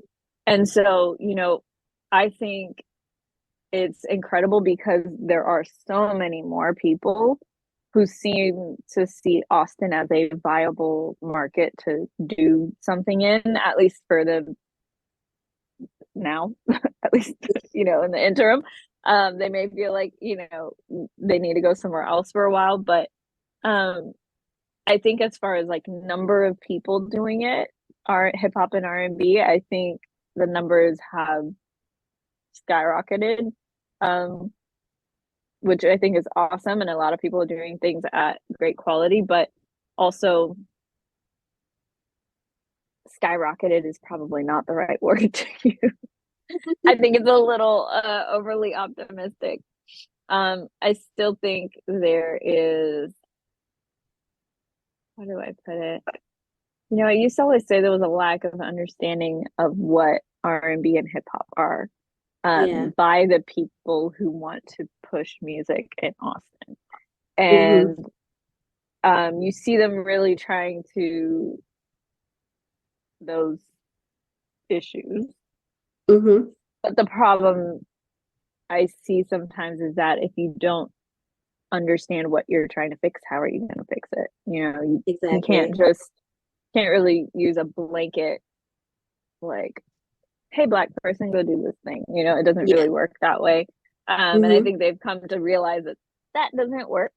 And so, I think it's incredible because there are so many more people who seem to see Austin as a viable market to do something in, at least for the now, at least, in the interim. They may feel like, they need to go somewhere else for a while, but I think as far as like number of people doing it, hip hop and R&B, I think the numbers have skyrocketed, which I think is awesome. And a lot of people are doing things at great quality, but also skyrocketed is probably not the right word to use. I think it's a little overly optimistic. I still think there is, how do I put it? I used to always say there was a lack of understanding of what R&B and hip hop are by the people who want to push music in Austin. And you see them really trying to those issues. But the problem I see sometimes is that if you don't understand what you're trying to fix, how are you going to fix it? You can't really use a blanket like, hey, Black person, go do this thing. It doesn't really work that way. And I think they've come to realize that doesn't work.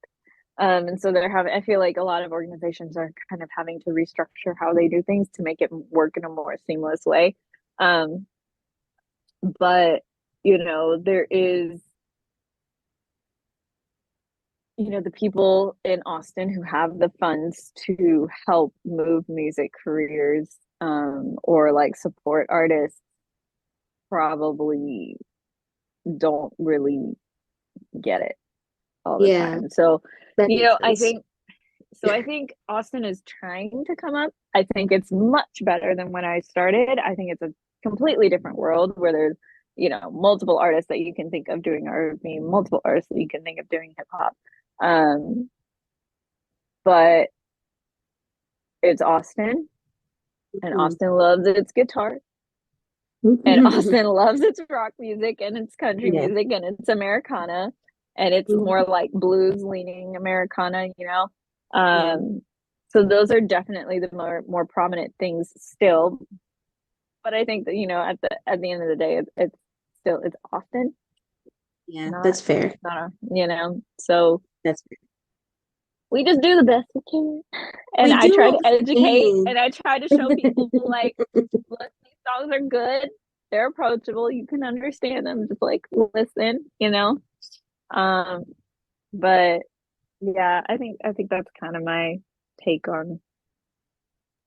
And so I feel like a lot of organizations are kind of having to restructure how they do things to make it work in a more seamless way. But there is, the people in Austin who have the funds to help move music careers, or like support artists, probably don't really get it all the time. So, I think Austin is trying to come up. I think it's much better than when I started. I think it's a completely different world where there's, multiple artists that you can think of doing R&B, multiple artists that you can think of doing hip hop. But it's Austin, and Austin loves its guitar, and Austin loves its rock music and its country music and its Americana, and it's more like blues leaning Americana, so those are definitely the more prominent things still. But I think that at the end of the day, it's Austin. That's fair. So that's fair. We just do the best we can, and I try to educate, and I try to show people like, look, these songs are good, they're approachable, you can understand them, just like listen, but yeah, I think that's kind of my take on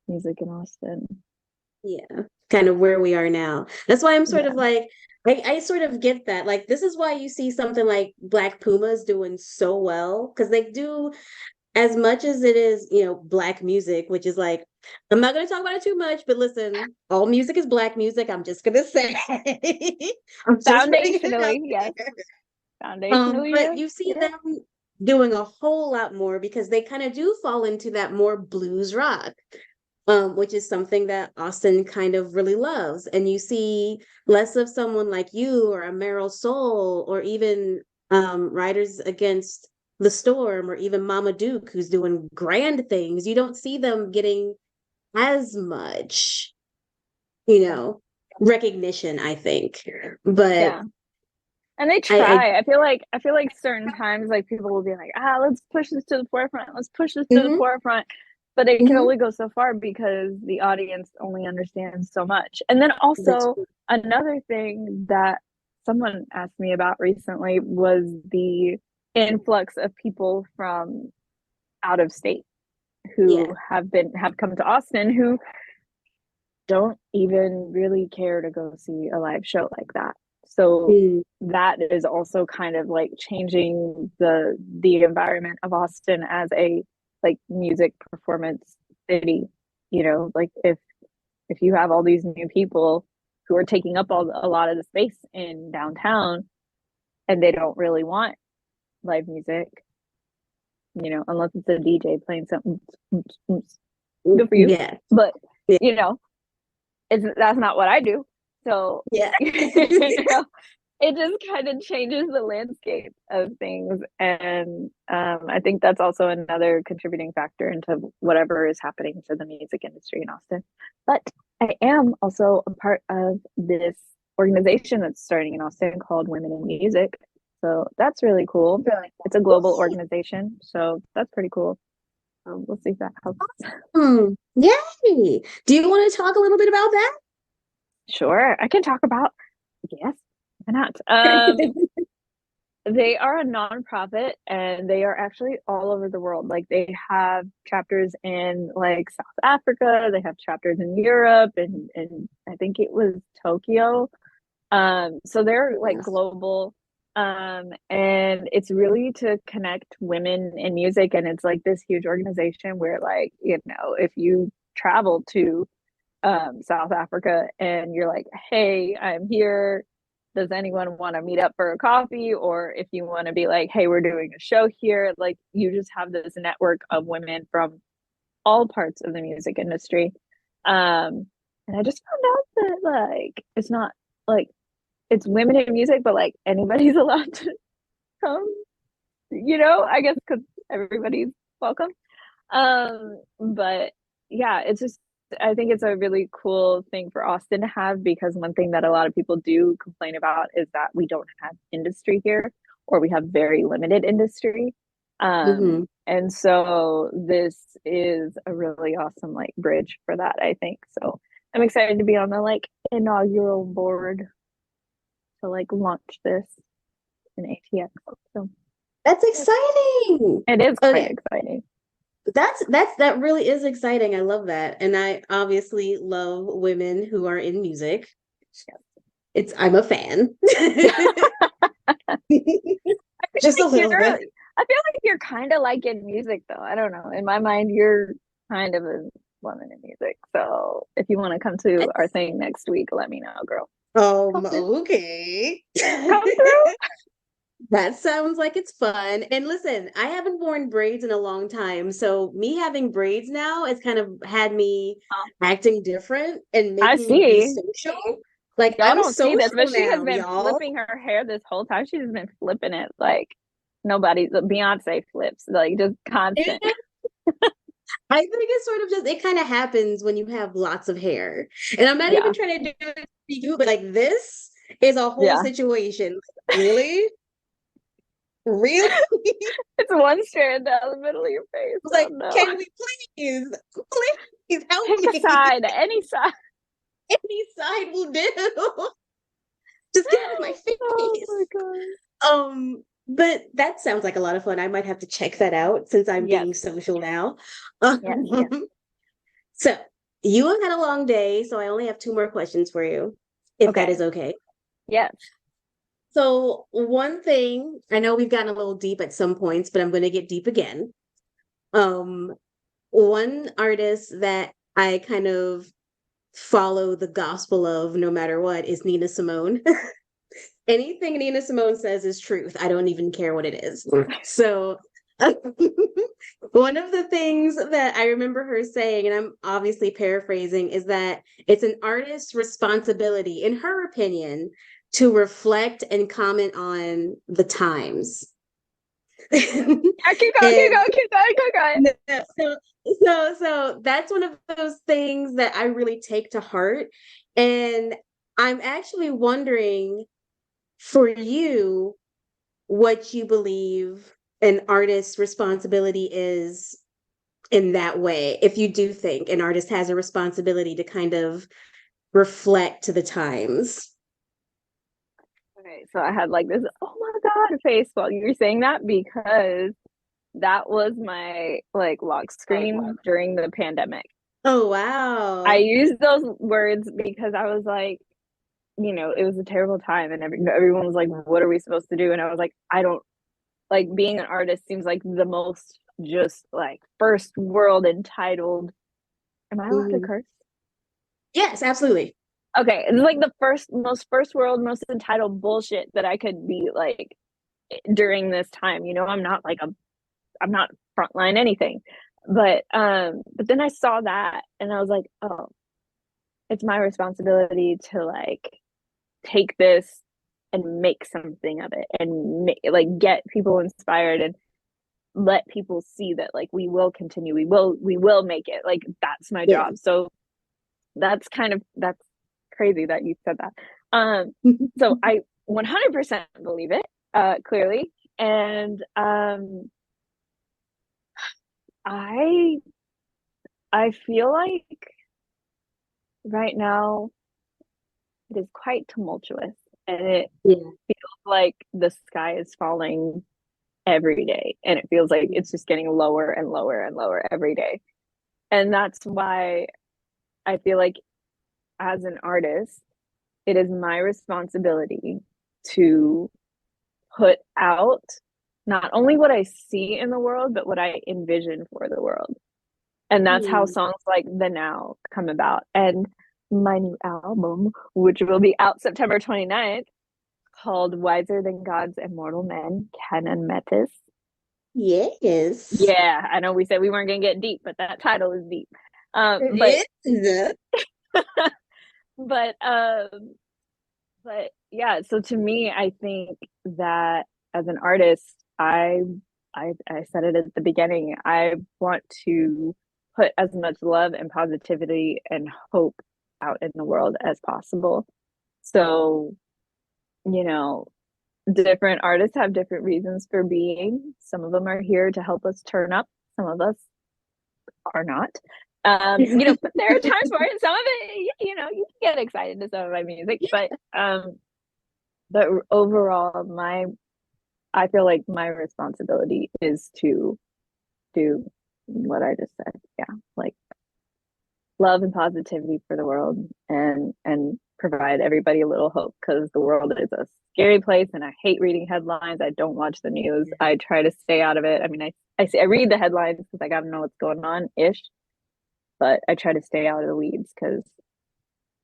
music in Austin. Yeah, kind of where we are now. That's why I'm sort of like, I sort of get that. Like, this is why you see something like Black Pumas doing so well, because they do, as much as it is, Black music, which is like, I'm not going to talk about it too much, but listen, all music is Black music. I'm just going to say. Foundationally, yes. Foundationally, but you see them doing a whole lot more because they kind of do fall into that more blues rock. Which is something that Austin kind of really loves. And you see less of someone like you or a Meryl Soul or even Riders Against the Storm or even Mama Duke, who's doing grand things. You don't see them getting as much, recognition, I think. But and they try. I feel like certain times, like, people will be like, let's push this to the forefront. Let's push this to the forefront. But it can only go so far because the audience only understands so much. And then also another thing that someone asked me about recently was the influx of people from out of state who have come to Austin who don't even really care to go see a live show like that. So that is also kind of like changing the environment of Austin as a like music performance city. Like if you have all these new people who are taking up a lot of the space in downtown and they don't really want live music, you know, unless it's a DJ playing something. Good for you. Yeah. But, Yeah. you know, that's not what I do. So, Yeah. you know, it just kind of changes the landscape of things. And I think that's also another contributing factor into whatever is happening to the music industry in Austin. But I am also a part of this organization that's starting in Austin called Women in Music. So that's really cool. It's a global organization. So that's pretty cool. We'll see if that helps. Yay! Do you want to talk a little bit about that? Sure. I can talk about, yes, why not? They are a nonprofit and they are actually all over the world. Like they have chapters in like South Africa, they have chapters in Europe and I think it was Tokyo. So they're like global. And it's really to connect women in music. And it's like this huge organization where like, you know, if you travel to South Africa and you're like, hey, I'm here, does anyone want to meet up for a coffee? Or if you want to be like, hey, we're doing a show here, like you just have this network of women from all parts of the music industry. And I just found out that like it's not like it's women in music, but like anybody's allowed to come, you know, I guess because everybody's welcome. But yeah, it's just I think it's a really cool thing for Austin to have, because one thing that a lot of people do complain about is that we don't have industry here, or we have very limited industry. And so this is a really awesome like bridge for that, I think. So I'm excited to be on the like inaugural board to like launch this in ATX. So That's exciting. it is quite exciting. That really is exciting. I love that. And I obviously love women who are in music. I'm a fan. Just a little bit. I feel like you're kind of like in music though. I don't know. In my mind, you're kind of a woman in music. So if you want to come to our thing next week, let me know, girl. Okay. Come through. That sounds like it's fun. And listen, I haven't worn braids in a long time. So me having braids now has kind of had me acting different and making me be social. Like y'all I'm don't see this, but now, she has been y'all. flipping her hair this whole time. She's been flipping it like nobody's Beyonce flips, like just constant. I think it's sort of just, it kind of happens when you have lots of hair. And I'm not even trying to do it to you, but like this is a whole situation. Really? Really? It's one strand down the middle of your face. Like, can we please help Pick me? a side, any side. Any side will do. Just get out of my face. Oh my god. But that sounds like a lot of fun. I might have to check that out since I'm being social now. Yes. So you have had a long day, so I only have 2 more questions for you, if that is okay. Yes. So one thing, I know we've gotten a little deep at some points, but I'm going to get deep again. One artist that I kind of follow the gospel of no matter what is Nina Simone. Anything Nina Simone says is truth. I don't even care what it is. So one of the things that I remember her saying, and I'm obviously paraphrasing, is that it's an artist's responsibility, in her opinion, to reflect and comment on the times. Keep going. So that's one of those things that I really take to heart. And I'm actually wondering, for you, what you believe an artist's responsibility is in that way. If you do think an artist has a responsibility to kind of reflect to the times. Okay, so I had like this, oh my God, face while you were saying that, because that was my like lock screen during the pandemic. Oh, wow. I used those words because I was like, you know, it was a terrible time and everyone was like, what are we supposed to do? And I was like, I don't, like, being an artist seems like the most just like first world entitled. Am I allowed to curse? Yes, absolutely. Okay, it's like the most first world, most entitled bullshit that I could be like during this time. I'm not I'm not frontline anything, but then I saw that and I was like, oh, it's my responsibility to like take this and make something of it and like get people inspired and let people see that like we will continue, we will make it. Like that's my job. So that's crazy that you said that. So I 100% believe it, clearly. And I feel like right now it is quite tumultuous, and it feels like the sky is falling every day, and it feels like it's just getting lower and lower and lower every day. And that's why I feel like as an artist, it is my responsibility to put out not only what I see in the world, but what I envision for the world. And that's how songs like The Now come about. And my new album, which will be out September 29th, called Wiser Than God's Immortal Men, Canon Metis. Yes. Yeah, I know we said we weren't going to get deep, but that title is deep. But yeah, so to me, I think that as an artist, I said it at the beginning, I want to put as much love and positivity and hope out in the world as possible. So, different artists have different reasons for being. Some of them are here to help us turn up. Some of us are not. But there are times for it. Some of it, you can get excited to some of my music, but overall, I feel like my responsibility is to do what I just said. Yeah, like love and positivity for the world, and provide everybody a little hope, because the world is a scary place, and I hate reading headlines. I don't watch the news. I try to stay out of it. I mean, I read the headlines because I got to know what's going on ish, but I try to stay out of the weeds because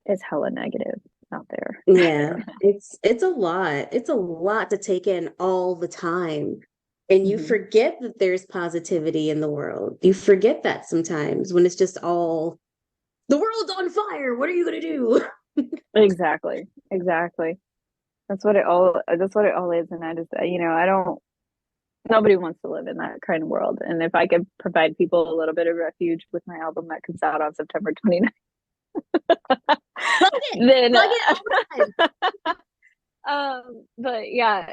it's hella negative out there. Yeah, it's a lot. It's a lot to take in all the time. And you forget that there's positivity in the world. You forget that sometimes when it's just all, the world's on fire. What are you going to do? Exactly. That's what it all is. And I just, nobody wants to live in that kind of world. And if I could provide people a little bit of refuge with my album that comes out on September 29th, then but yeah,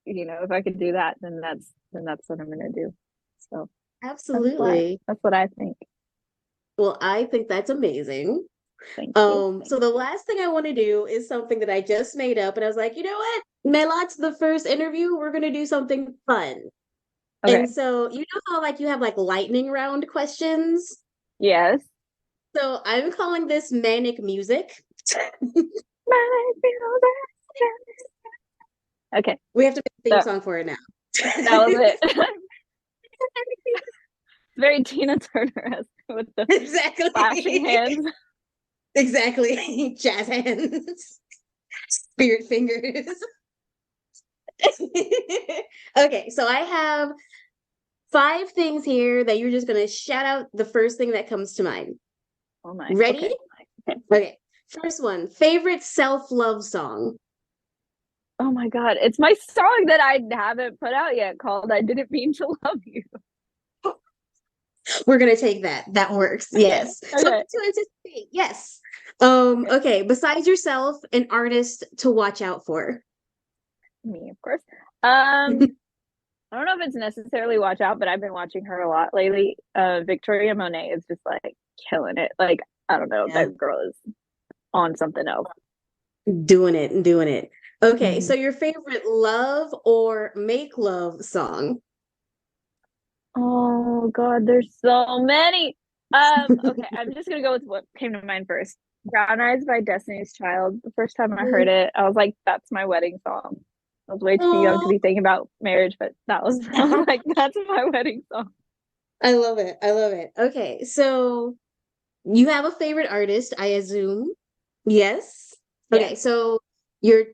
if I could do that, then that's what I'm gonna do. So absolutely, that's what I think. Well, I think that's amazing. Thank you. So the last thing I want to do is something that I just made up, and I was like, you know what, Mélat's the first interview, we're gonna do something fun. Okay. And so you know how like you have like lightning round questions? Yes. So I'm calling this Manic Music. Okay. We have to make a theme song for it now. That was it. Very Tina Turner-esque with the flashing hands. Exactly. Jazz hands. Spirit fingers. Okay, so I have 5 things here that you're just going to shout out the first thing that comes to mind. Oh my. Ready? Okay. First one, favorite self-love song. Oh my God. It's my song that I haven't put out yet called I Didn't Mean to Love You. We're going to take that. That works. Okay. Yes. Okay. So to anticipate. Yes. Okay. Besides yourself, an artist to watch out for. Me, of course. I don't know if it's necessarily watch out, but I've been watching her a lot lately. Victoria Monet is just like killing it. Like, I don't know, that girl is on something else. Doing it. Okay, so your favorite love or make love song? Oh God, there's so many. Okay, I'm just gonna go with what came to mind first. Brown Eyes by Destiny's Child. The first time I heard it, I was like, that's my wedding song. I was way too young to be thinking about marriage, but that was like, that's my wedding song. I love it. Okay, so you have a favorite artist, I assume. Yes. Okay, so your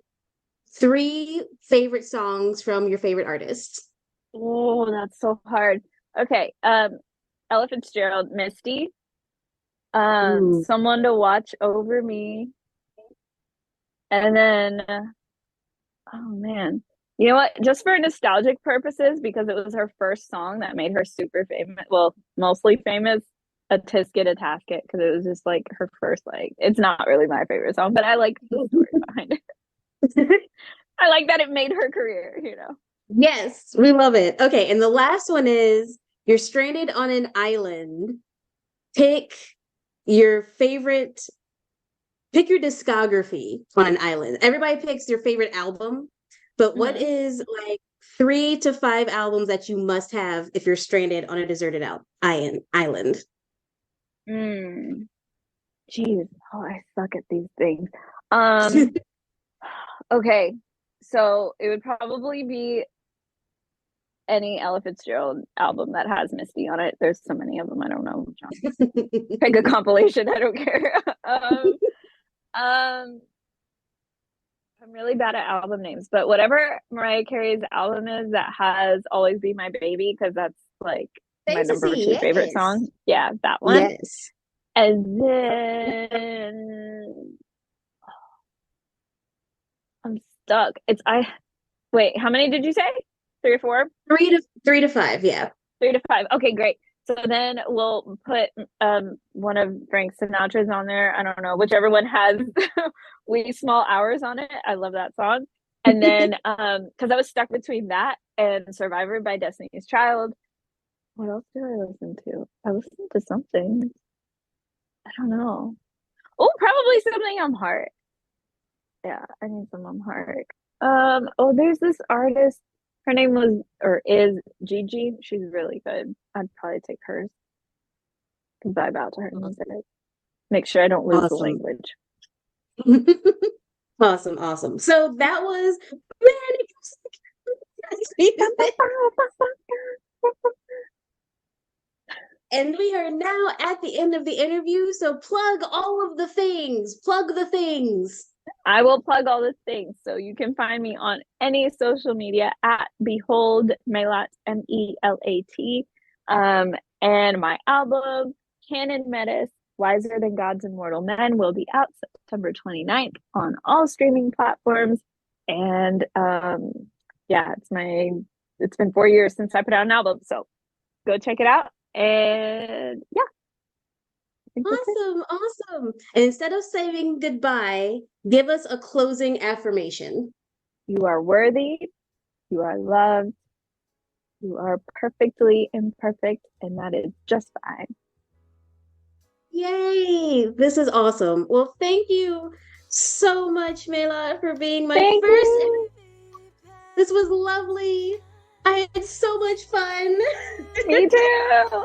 3 favorite songs from your favorite artists. Oh, that's so hard. Okay. Ella Fitzgerald, Misty. Ooh. Someone to Watch Over Me. And then, oh man. You know what? Just for nostalgic purposes, because it was her first song that made her super famous, well, mostly famous, A Tisket, a Tasket, because it was just like her first, like, it's not really my favorite song, but I like the story behind it. I like that it made her career, you know? Yes, we love it. Okay, and the last one is you're stranded on an island. Pick your discography on an island. Everybody picks your favorite album, but what is like 3 to 5 albums that you must have if you're stranded on a deserted island? Jeez, oh, I suck at these things. Okay, so it would probably be any Ella Fitzgerald album that has Misty on it. There's so many of them, I don't know which one. Pick a compilation, I don't care. I'm really bad at album names, but whatever Mariah Carey's album is that has Always Be My Baby, because that's like my number 2 favorite song. Yeah, that one. Yes. And then I'm stuck. Wait, how many did you say? 3 or 4? 3 to 5, yeah. 3 to 5. Okay, great. So then we'll put one of Frank Sinatra's on there. I don't know, whichever one has Wee Small Hours on it. I love that song. And then because I was stuck between that and Survivor by Destiny's Child. What else did I listen to? I listened to something. I don't know. Oh, probably something on Heart. Yeah, I need some on Heart. There's this artist. Her name is Gigi. She's really good. I'd probably take hers. Vibe out to her music. Make sure I don't lose the language. Awesome. So that was and we are now at the end of the interview. So plug all of the things. Plug the things. I will plug all the things. So you can find me on any social media at Behold Mélat, MELAT. And my album, Canon Metis, Wiser Than Gods and Mortal Men, will be out September 29th on all streaming platforms. And it's been 4 years since I put out an album. So go check it out. And yeah. Awesome. And instead of saying goodbye, give us a closing affirmation. You are worthy. You are loved. You are perfectly imperfect, and that is just fine. Yay! This is awesome. Well, thank you so much, Mélat, for being my Thank first. you. This was lovely. I had so much fun. Me too.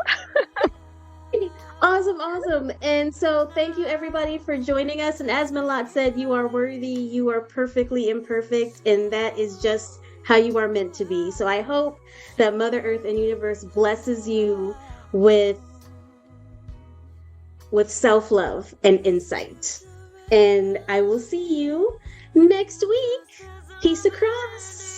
Awesome. And so thank you everybody for joining us. And as Mélat said, you are worthy, you are perfectly imperfect, and that is just how you are meant to be. So I hope that Mother Earth and Universe blesses you with self-love and insight. And I will see you next week. Peace across.